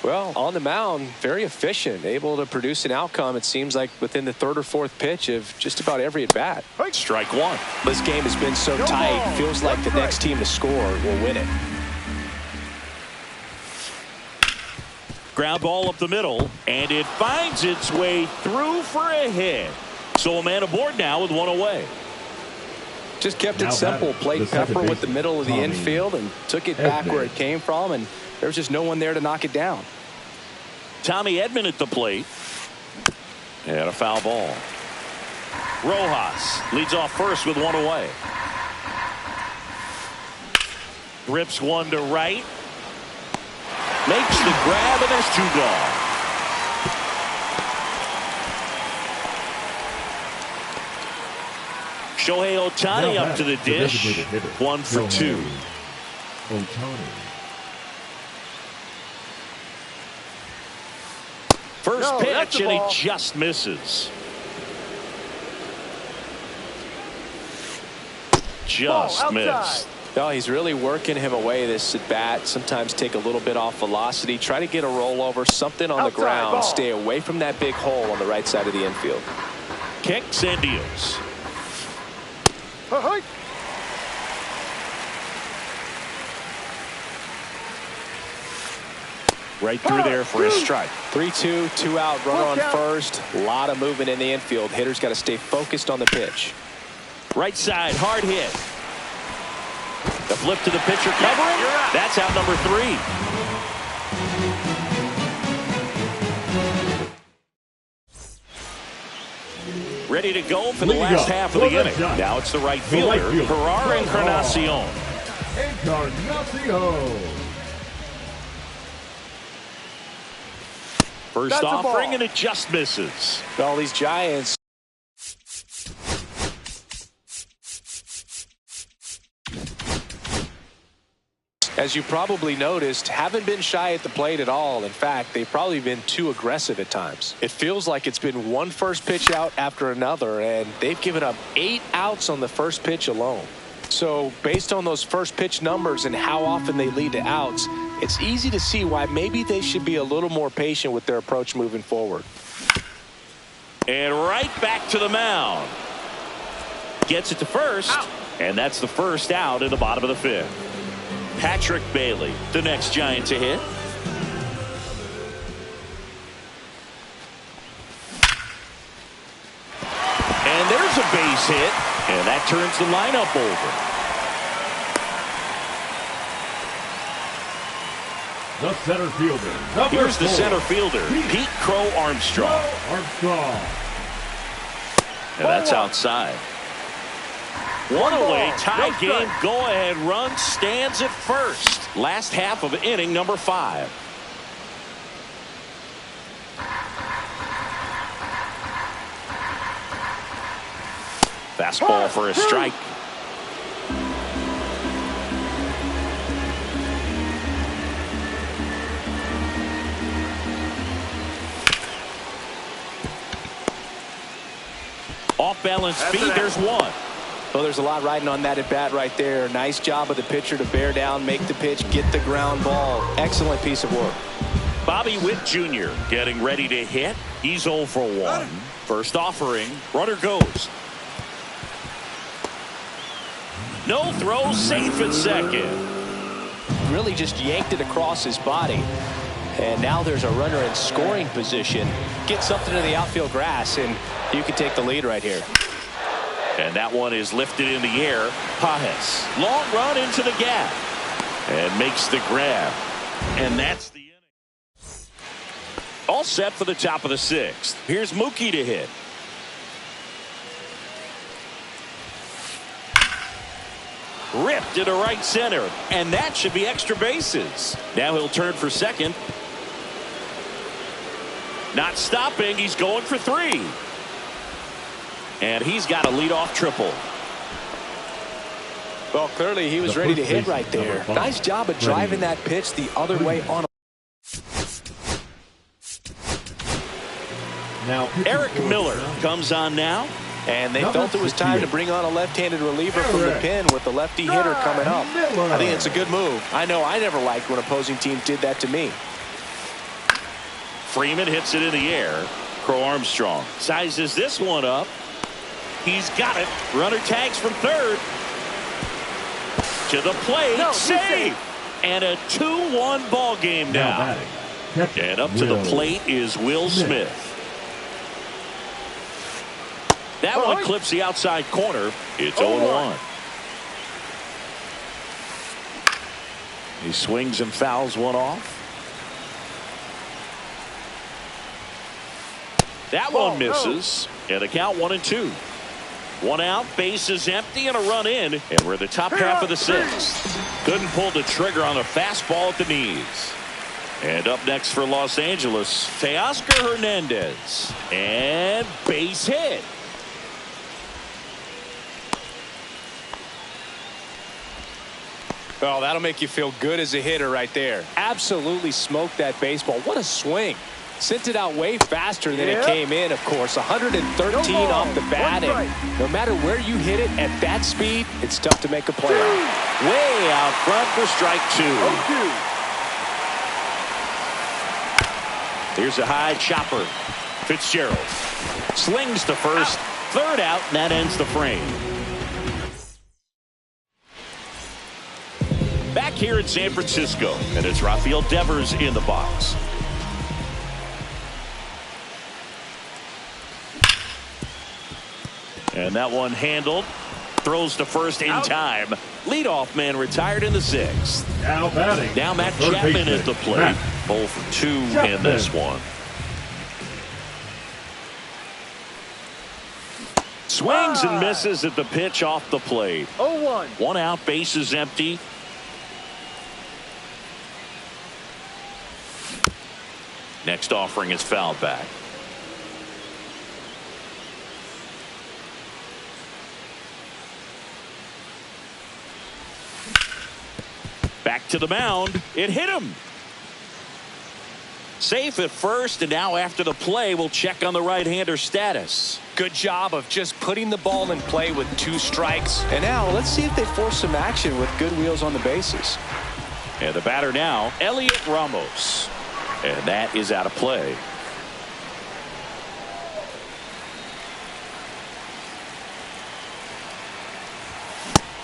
Well, on the mound, very efficient, able to produce an outcome, it seems like, within the 3rd or 4th pitch of just about every at-bat. Strike 1. This game has been so tight, feels like the next team to score will win it. Ground ball up the middle, and it finds its way through for a hit. So a man aboard now with 1 away. Just kept it simple, played pepper with the middle of the infield and took it back where it came from, and there was just no one there to knock it down. Tommy Edman at the plate. And a foul ball. Rojas leads off first with one away. Rips one to right. Makes the grab, and there's two gone. Shohei Ohtani up to the dish. 1 for 2. Ohtani. First pitch, and he just misses. Just missed. No, he's really working him away this at bat. Sometimes take a little bit off velocity. Try to get a rollover, something on the ground. Ball. Stay away from that big hole on the right side of the infield. Kicks and deals. Right through there for a strike. 3-2, 2 out, runner on first. A lot of movement in the infield. Hitter's got to stay focused on the pitch. Right side, hard hit. The flip to the pitcher, covering. That's out number 3. Ready to go for the last half of the inning. Now it's the right fielder, Gerard Encarnacion. First offering, and it just misses. All these Giants. As you probably noticed, haven't been shy at the plate at all. In fact, they've probably been too aggressive at times. It feels like it's been one first pitch out after another, and they've given up 8 outs on the first pitch alone. So based on those first pitch numbers and how often they lead to outs, it's easy to see why maybe they should be a little more patient with their approach moving forward. And right back to the mound. Gets it to first, and that's the first out in the bottom of the 5th. Patrick Bailey, the next Giant to hit. And there's a base hit, and that turns the lineup over. The center fielder. Here's the center fielder, Pete Crow Armstrong. And that's outside. One away, tie game, go-ahead run stands at first. Last half of inning number 5. Fastball for a strike. Off balance speed, there's one. Well, there's a lot riding on that at bat right there. Nice job of the pitcher to bear down, make the pitch, get the ground ball. Excellent piece of work. Bobby Witt Jr. getting ready to hit. He's 0 for 1. First offering, runner goes. No throw, safe at second. Really just yanked it across his body. And now there's a runner in scoring position. Get something to the outfield grass, and you can take the lead right here. And that one is lifted in the air. Pajes. Long run into the gap. And makes the grab. And that's the inning. All set for the top of the 6th. Here's Mookie to hit. Ripped into right center. And that should be extra bases. Now he'll turn for second. Not stopping. He's going for 3. And he's got a leadoff triple. Well, clearly he was ready to hit right there. Nice job of driving that pitch the other way on. Now Eric Miller comes on now. And they felt it was time to bring on a left-handed reliever from the pen with the lefty hitter coming up. I think it's a good move. I know I never liked when opposing teams did that to me. Freeman hits it in the air. Crow Armstrong sizes this one up. He's got it. Runner tags from third. To the plate. Save. And a 2-1 ball game now. And up to the plate is Will Smith. That one clips the outside corner. It's 0-1. He swings and fouls one off. That one misses. And the count 1-2. One out, base is empty, and a run in. And we're in the top half of the sixth. Couldn't pull the trigger on the fastball at the knees. And up next for Los Angeles, Teoscar Hernandez. And base hit. Oh, that'll make you feel good as a hitter right there. Absolutely smoked that baseball. What a swing. Sent it out way faster than it came in, of course. 113 off the bat. And no matter where you hit it at that speed, it's tough to make a play on. Way out front for strike 2. Here's a high chopper. Fitzgerald slings to first. Third out, and that ends the frame. Back here in San Francisco, and it's Rafael Devers in the box. And that one handled. Throws to first in time. Leadoff man retired in the sixth. Now batting. Now Matt Chapman at the plate. 0 for 2 in this one. Swings and misses at the pitch off the plate. 0-1. One out, base is empty. Next offering is fouled back. Back to the mound. It hit him. Safe at first, and now after the play, we'll check on the right-hander status. Good job of just putting the ball in play with 2 strikes. And now let's see if they force some action with good wheels on the bases. And the batter now, Elliot Ramos. And that is out of play.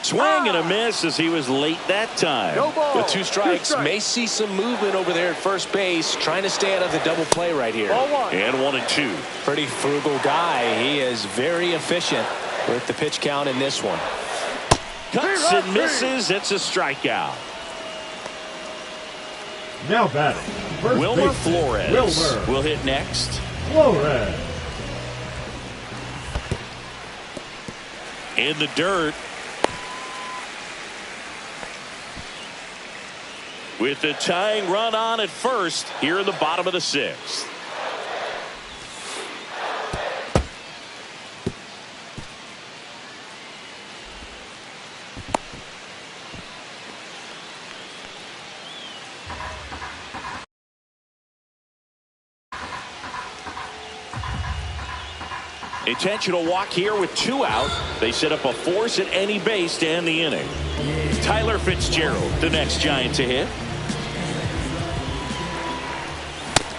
Swing and a miss as he was late that time. No ball. With 2 strikes, may see some movement over there at first base, trying to stay out of the double play right here. Ball 1. And 1-2. Pretty frugal guy. He is very efficient with the pitch count in this one. Cuts and misses. It's a strikeout. Now batting. First Wilmer baseman, Flores Wilmer will hit next. Flores. In the dirt. With the tying run on at first here in the bottom of the sixth. Intentional walk here with 2 out. They set up a force at any base to end the inning. Tyler Fitzgerald, the next Giant to hit.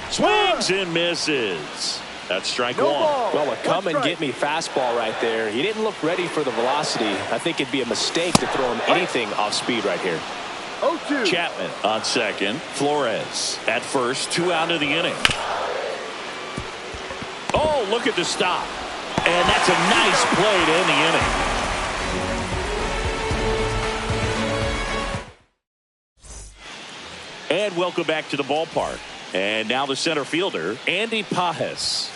Swings and misses. That's strike 1. Well, a come and get me fastball right there. He didn't look ready for the velocity. I think it'd be a mistake to throw him anything off speed right here. 0-2. Chapman on second. Flores at first. 2 out of the inning. Oh, look at the stop. And that's a nice play to end the inning. And welcome back to the ballpark. And now the center fielder, Andy Pajes.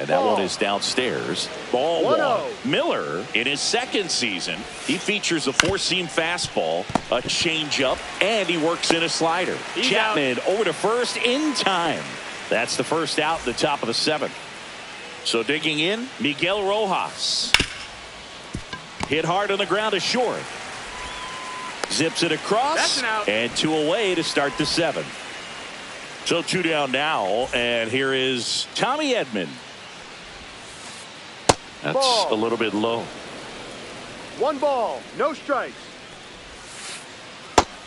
And that one is downstairs. Ball 1. Miller, in his second season, he features a 4-seam fastball, a changeup, and he works in a slider. Chapman over to first in time. That's the first out, the top of the 7th. So digging in, Miguel Rojas. Hit hard on the ground to short. Zips it across. That's an out. And 2 away to start the 7th. So 2 down now, and here is Tommy Edman. That's Ball. a little bit low. 1 ball, no strikes.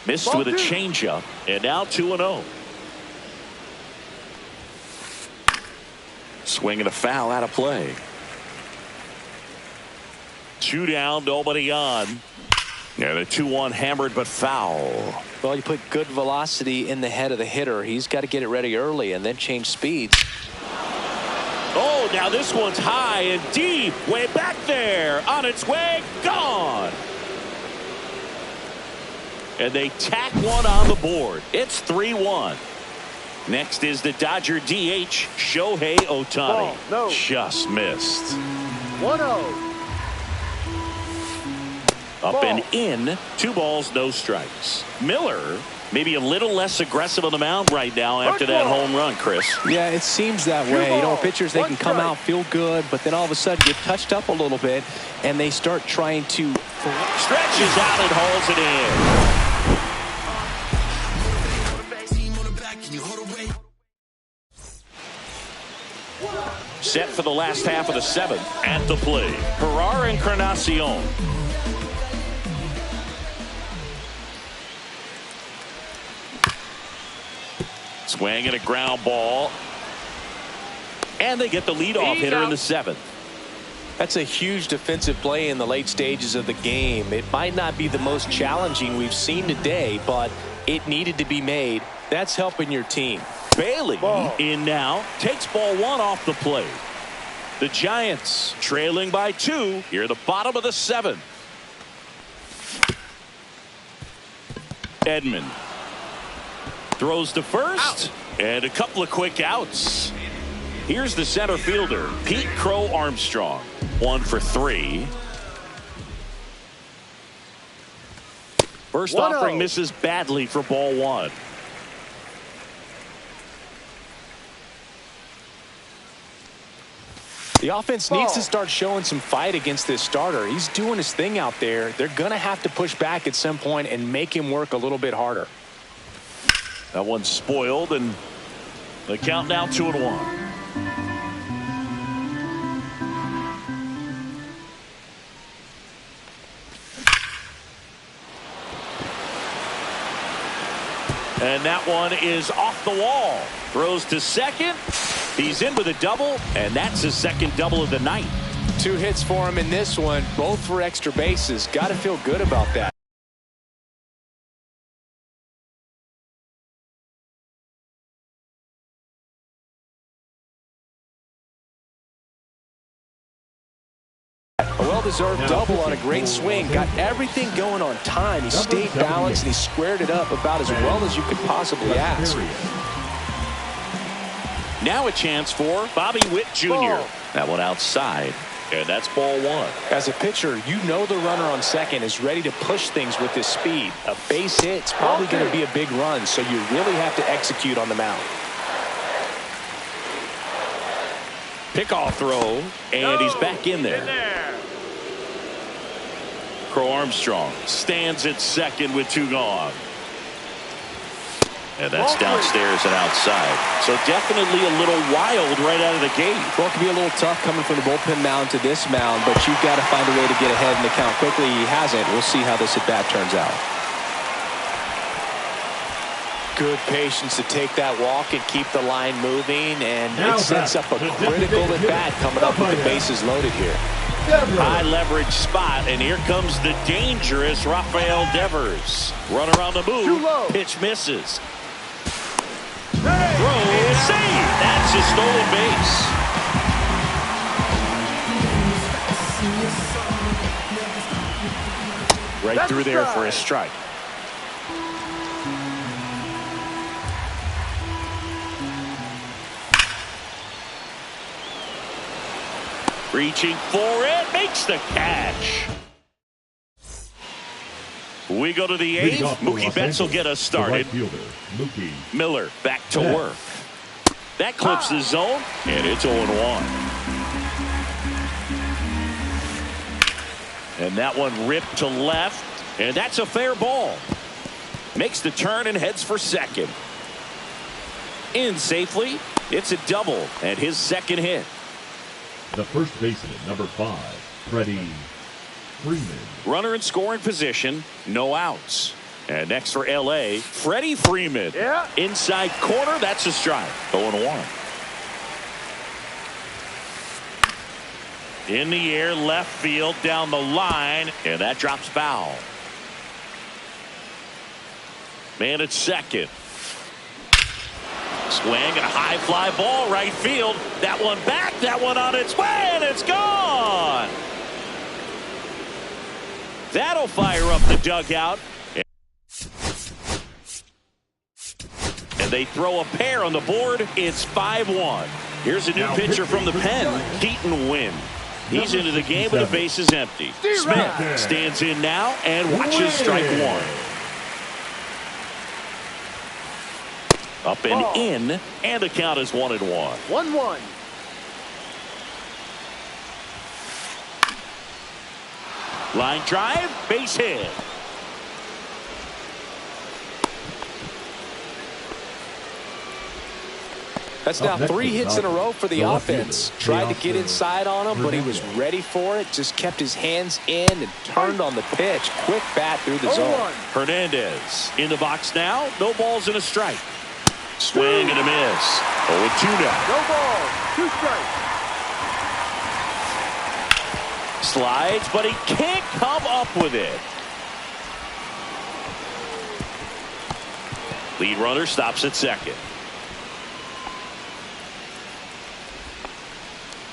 Missed Ball with a 2. changeup, and now 2-0. Swing and a foul out of play. 2 down, nobody on. And a 2-1 hammered but foul. Well, you put good velocity in the head of the hitter. He's got to get it ready early and then change speeds. Oh, now this one's high and deep. Way back there. On its way. Gone. And they tack one on the board. It's 3-1. Next is the Dodger DH, Shohei Ohtani. Ball, no. Just missed. 1-0. Up Ball. and in. 2 balls, no strikes. Miller maybe a little less aggressive on the mound right now after that home run, Chris. Yeah, it seems that way. You know, pitchers, they can come out, feel good, but then all of a sudden get touched up a little bit, and they start trying to... Stretches out and hauls it in. Set for the last half of the 7th. At the plate, Herrera Encarnacion. Swing and a ground ball. And they get the leadoff hitter in the 7th. That's a huge defensive play in the late stages of the game. It might not be the most challenging we've seen today, but it needed to be made. That's helping your team. Bailey in now, takes ball 1 off the plate. The Giants trailing by 2 here at the bottom of the 7th. Edman throws to first, and a couple of quick outs. Here's the center fielder, Pete Crow Armstrong. 1 for 3. First offering misses badly for ball 1. The offense needs to start showing some fight against this starter. He's doing his thing out there. They're going to have to push back at some point and make him work a little bit harder. That one's spoiled, and the count now 2-1. And that one is off the wall. Throws to second. He's in with a double, and that's his second double of the night. 2 hits for him in this one, both for extra bases. Got to feel good about that. A well-deserved double on a great swing. Got everything going on time. He stayed balanced and he squared it up about as well as you could possibly ask. Now a chance for Bobby Witt Jr. That one outside, and that's ball 1. As a pitcher, you know the runner on second is ready to push things with his speed. A base hit's probably going to be a big run, so you really have to execute on the mound. Pickoff throw, and he's back in there. Crow Armstrong stands at second with 2 gone. And that's downstairs and outside. So definitely a little wild right out of the gate. Well, it can be a little tough coming from the bullpen mound to this mound, but you've got to find a way to get ahead in the count quickly. He hasn't. We'll see how this at-bat turns out. Good patience to take that walk and keep the line moving, and it sets up a critical at-bat coming up with the bases loaded here. High leverage spot, and here comes the dangerous Rafael Devers. Runner on the move. Pitch misses. Throw, save. That's a stolen base. Right through there for a strike. Reaching for it, makes the catch. We go to the 8th. Mookie Betts will get us started. Miller back to work. That clips the zone, and it's 0-1. And that one ripped to left, and that's a fair ball. Makes the turn and heads for second. In safely, it's a double, and his second hit. The first baseman, number 5, Freddie Freeman. Runner in scoring position, no outs. And next for L.A., Freddie Freeman. Inside corner, that's a strike. 0-1. In the air, left field, down the line, and that drops foul. Man at second. Swing and a high fly ball right field. That one back, that one on its way, and it's gone. That'll fire up the dugout. And they throw a pair on the board. It's 5-1. Here's a new pitcher from the pen, Keaton Wynn. He's into the game with the bases empty. Smith stands in now and watches strike one. Up and in, and the count is 1-1. 1-1. Line drive, base hit. That's now 3 hits in a row for the offense. Tried to get inside on him, but he was ready for it. Just kept his hands in and turned on the pitch. Quick bat through the zone. Hernandez in the box now. No balls and a strike. Swing and a miss. 0-2 now. No balls. 2 strikes. Slides, but he can't come up with it. Lead runner stops at second.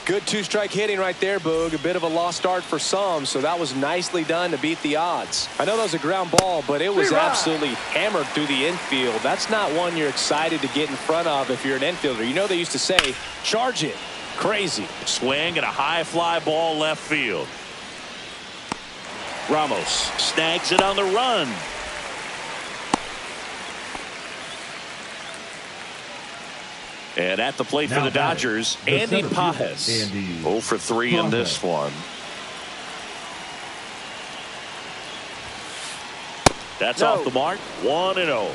Good 2-strike hitting right there, Boog. A bit of a lost start for some, so that was nicely done to beat the odds. I know that was a ground ball, but it was absolutely hammered through the infield. That's not one you're excited to get in front of if you're an infielder. You know they used to say, charge it. Crazy. Swing and a high fly ball left field. Ramos snags it on the run. And at the plate for the Dodgers, Andy Pajes. 0 for 3 in this one. That's off the mark. 1-0.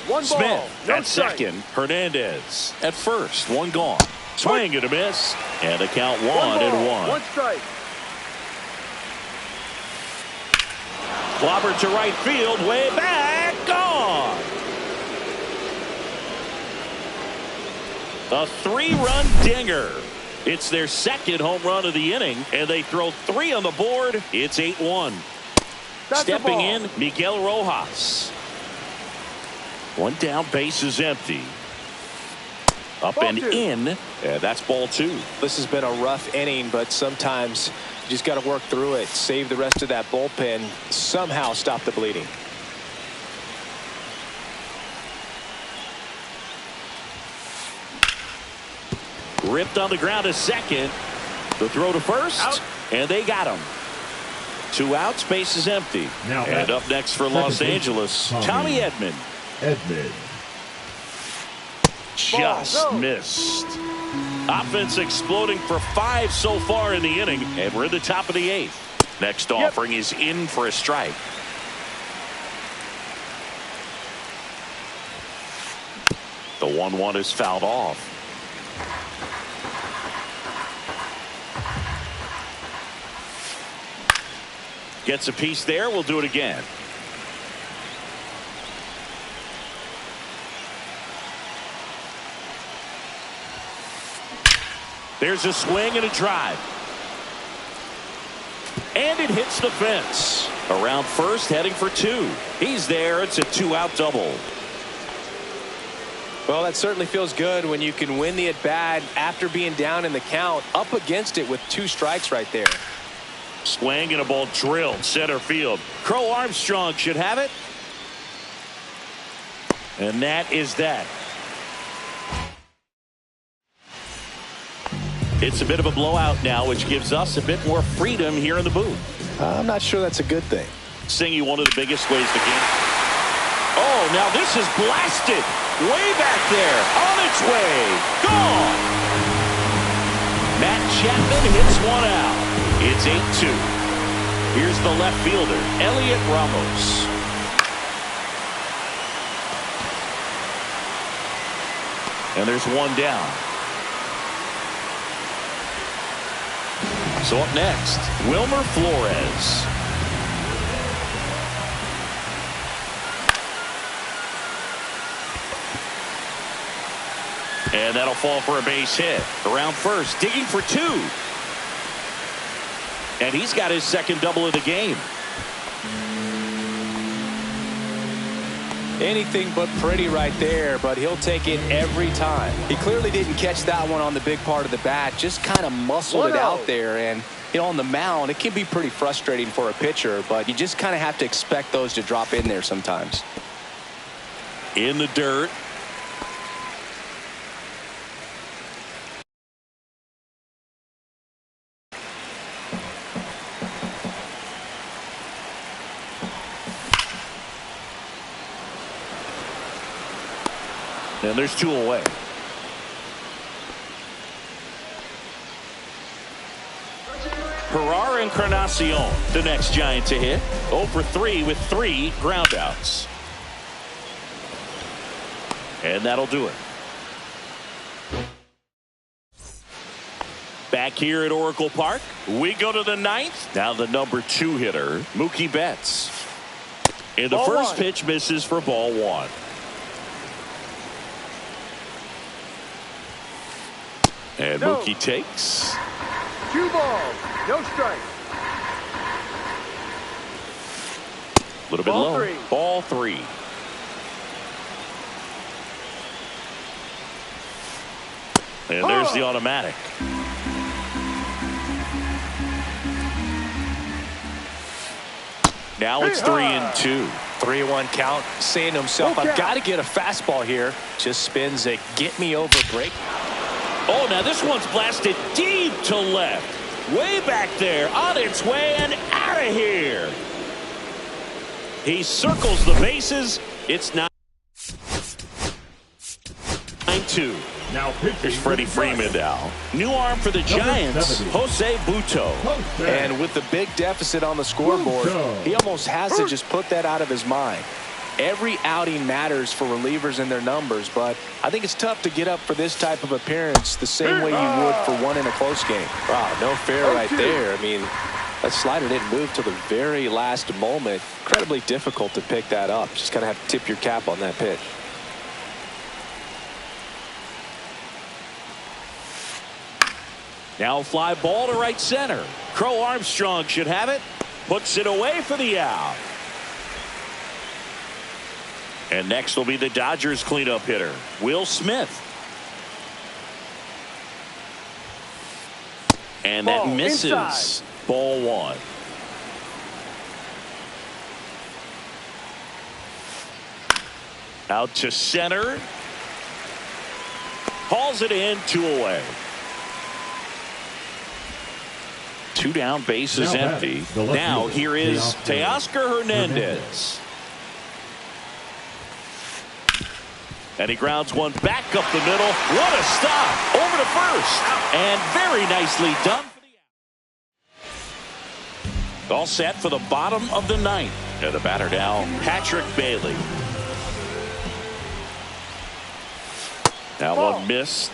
1 Smith ball. No at strike. second. Hernandez at first. 1 gone. Swing and a miss. And a count 1-1. 1 strike. Clobber to right field. Way back. Gone. A 3-run dinger. It's their second home run of the inning, and they throw 3 on the board. It's 8-1. Stepping in, Miguel Rojas. 1 down, base is empty. Up and in, and that's ball 2. This has been a rough inning, but sometimes you just got to work through it, save the rest of that bullpen, somehow stop the bleeding. Ripped on the ground to second. The throw to first. Out. And they got him. 2 outs, base is empty. Now and up next for Los Angeles, Tommy Edman. Just missed. Offense exploding for 5 so far in the inning, and we're in the top of the 8th. Next offering is in for a strike. The 1-1 is fouled off. Gets a piece there. We'll do it again. There's a swing and a drive. And it hits the fence. Around first, heading for 2. He's there. It's a 2-out double. Well, that certainly feels good when you can win the at-bat after being down in the count, up against it with 2 strikes right there. Swing and a ball drilled center field. Crow Armstrong should have it. And that is that. It's a bit of a blowout now, which gives us a bit more freedom here in the booth. I'm not sure that's a good thing. Singy, one of the biggest ways to get. Oh, now this is blasted. Way back there. On its way. Gone. Matt Chapman hits 1 out. It's 8-2. Here's the left fielder, Elliot Ramos. And there's 1 down. So up next, Wilmer Flores. And that'll fall for a base hit. Around first, digging for 2. And he's got his second double of the game. Anything but pretty right there, but he'll take it every time. He clearly didn't catch that one on the big part of the bat, just kind of muscled it out there. And, you know, on the mound, it can be pretty frustrating for a pitcher, but you just kind of have to expect those to drop in there sometimes. In the dirt. And there's 2 away. Herrera Encarnacion, the next Giant to hit. 0 for 3 with 3 groundouts. And that'll do it. Back here at Oracle Park, we go to the 9th. Now the number 2 hitter, Mookie Betts. And the first pitch misses for ball 1. And Mookie takes. 2 balls, no strike. A little bit low. Ball 3. And there's the automatic. Now it's 3-2. 3-1 count, saying to himself, I've got to get a fastball here. Just spins a get me over break. Oh, now this one's blasted deep to left. Way back there, on its way and out of here. He circles the bases. It's 9-2. Now Here's Freddie Freeman now. New arm for the Giants, Jose Butto. And with the big deficit on the scoreboard, he almost has to just put that out of his mind. Every outing matters for relievers and their numbers, but I think it's tough to get up for this type of appearance the same way you would for one in a close game. Wow, no fair right there. I mean, that slider didn't move till the very last moment. Incredibly difficult to pick that up. Just kind of have to tip your cap on that pitch. Now fly ball to right center. Crow Armstrong should have it. Puts it away for the out. And next will be the Dodgers cleanup hitter, Will Smith. And that misses. Inside. Ball 1. Out to center. Hauls it in, 2 away. 2 down, bases empty. Now here is Teoscar Hernandez. And he grounds one back up the middle. What a stop. Over to first. And very nicely done. All set for the bottom of the 9th. And the batter now, Patrick Bailey. Now one missed.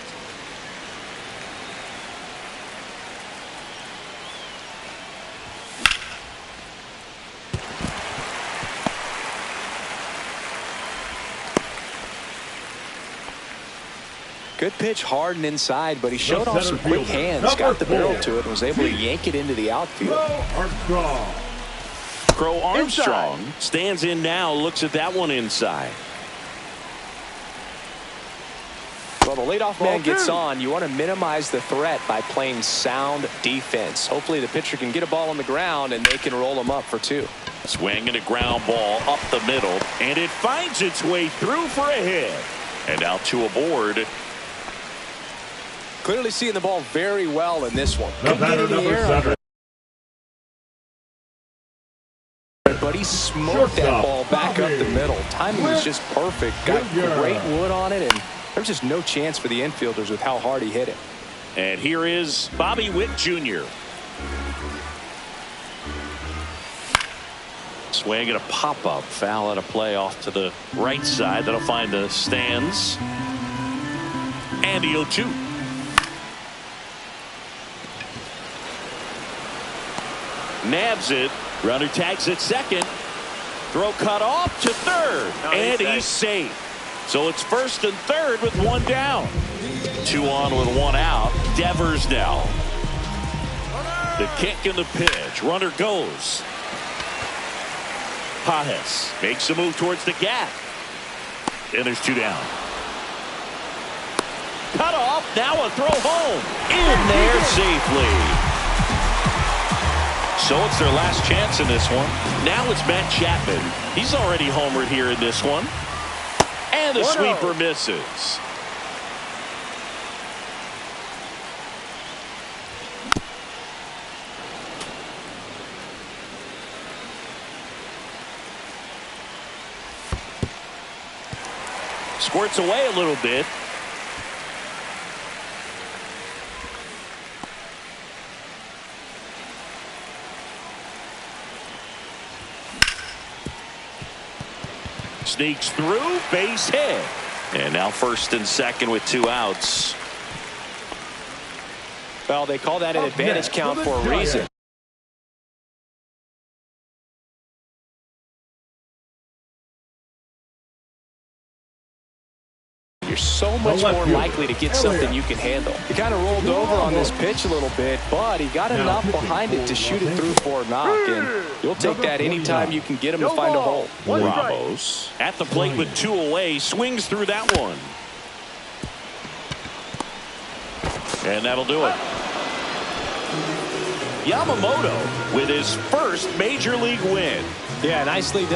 Good pitch, hard and inside, but he showed off some quick hands, got the barrel to it, and was able to yank it into the outfield. Crow Armstrong stands in now, looks at that one inside. Well, the leadoff man gets on. You want to minimize the threat by playing sound defense. Hopefully the pitcher can get a ball on the ground and they can roll him up for 2. Swing and a ground ball up the middle, and it finds its way through for a hit. And now 2 aboard. Clearly seeing the ball very well in this one. Couldn't get in the air, but he smoked that ball back up the middle. Timing was just perfect. Got great wood on it, and there's just no chance for the infielders with how hard he hit it. And here is Bobby Witt Jr. Swing and a pop-up. Foul at a play off to the right side. That'll find the stands. And the 0-2. Nabs it. Runner tags at second. Throw cut off to third. And he's safe. So it's first and third with 1 down. 2 on with 1 out. Devers now. The kick and the pitch. Runner goes. Pajes makes a move towards the gap. And there's 2 down. Cut off. Now a throw home. In there safely. So it's their last chance in this one. Now it's Matt Chapman. He's already homered here in this one. And the sweeper misses. Squirts away a little bit. Sneaks through, base hit. And now first and second with 2 outs. Well, they call that an advantage count for a reason. You're so much more likely to get something you can handle. He kind of rolled over on this pitch a little bit, but he got enough behind it to shoot it through for a knock. And you'll take that anytime you can get him to find a hole. Ramos at the plate with 2 away. Swings through that one. And that'll do it. Yamamoto with his first major league win. Yeah, nicely done.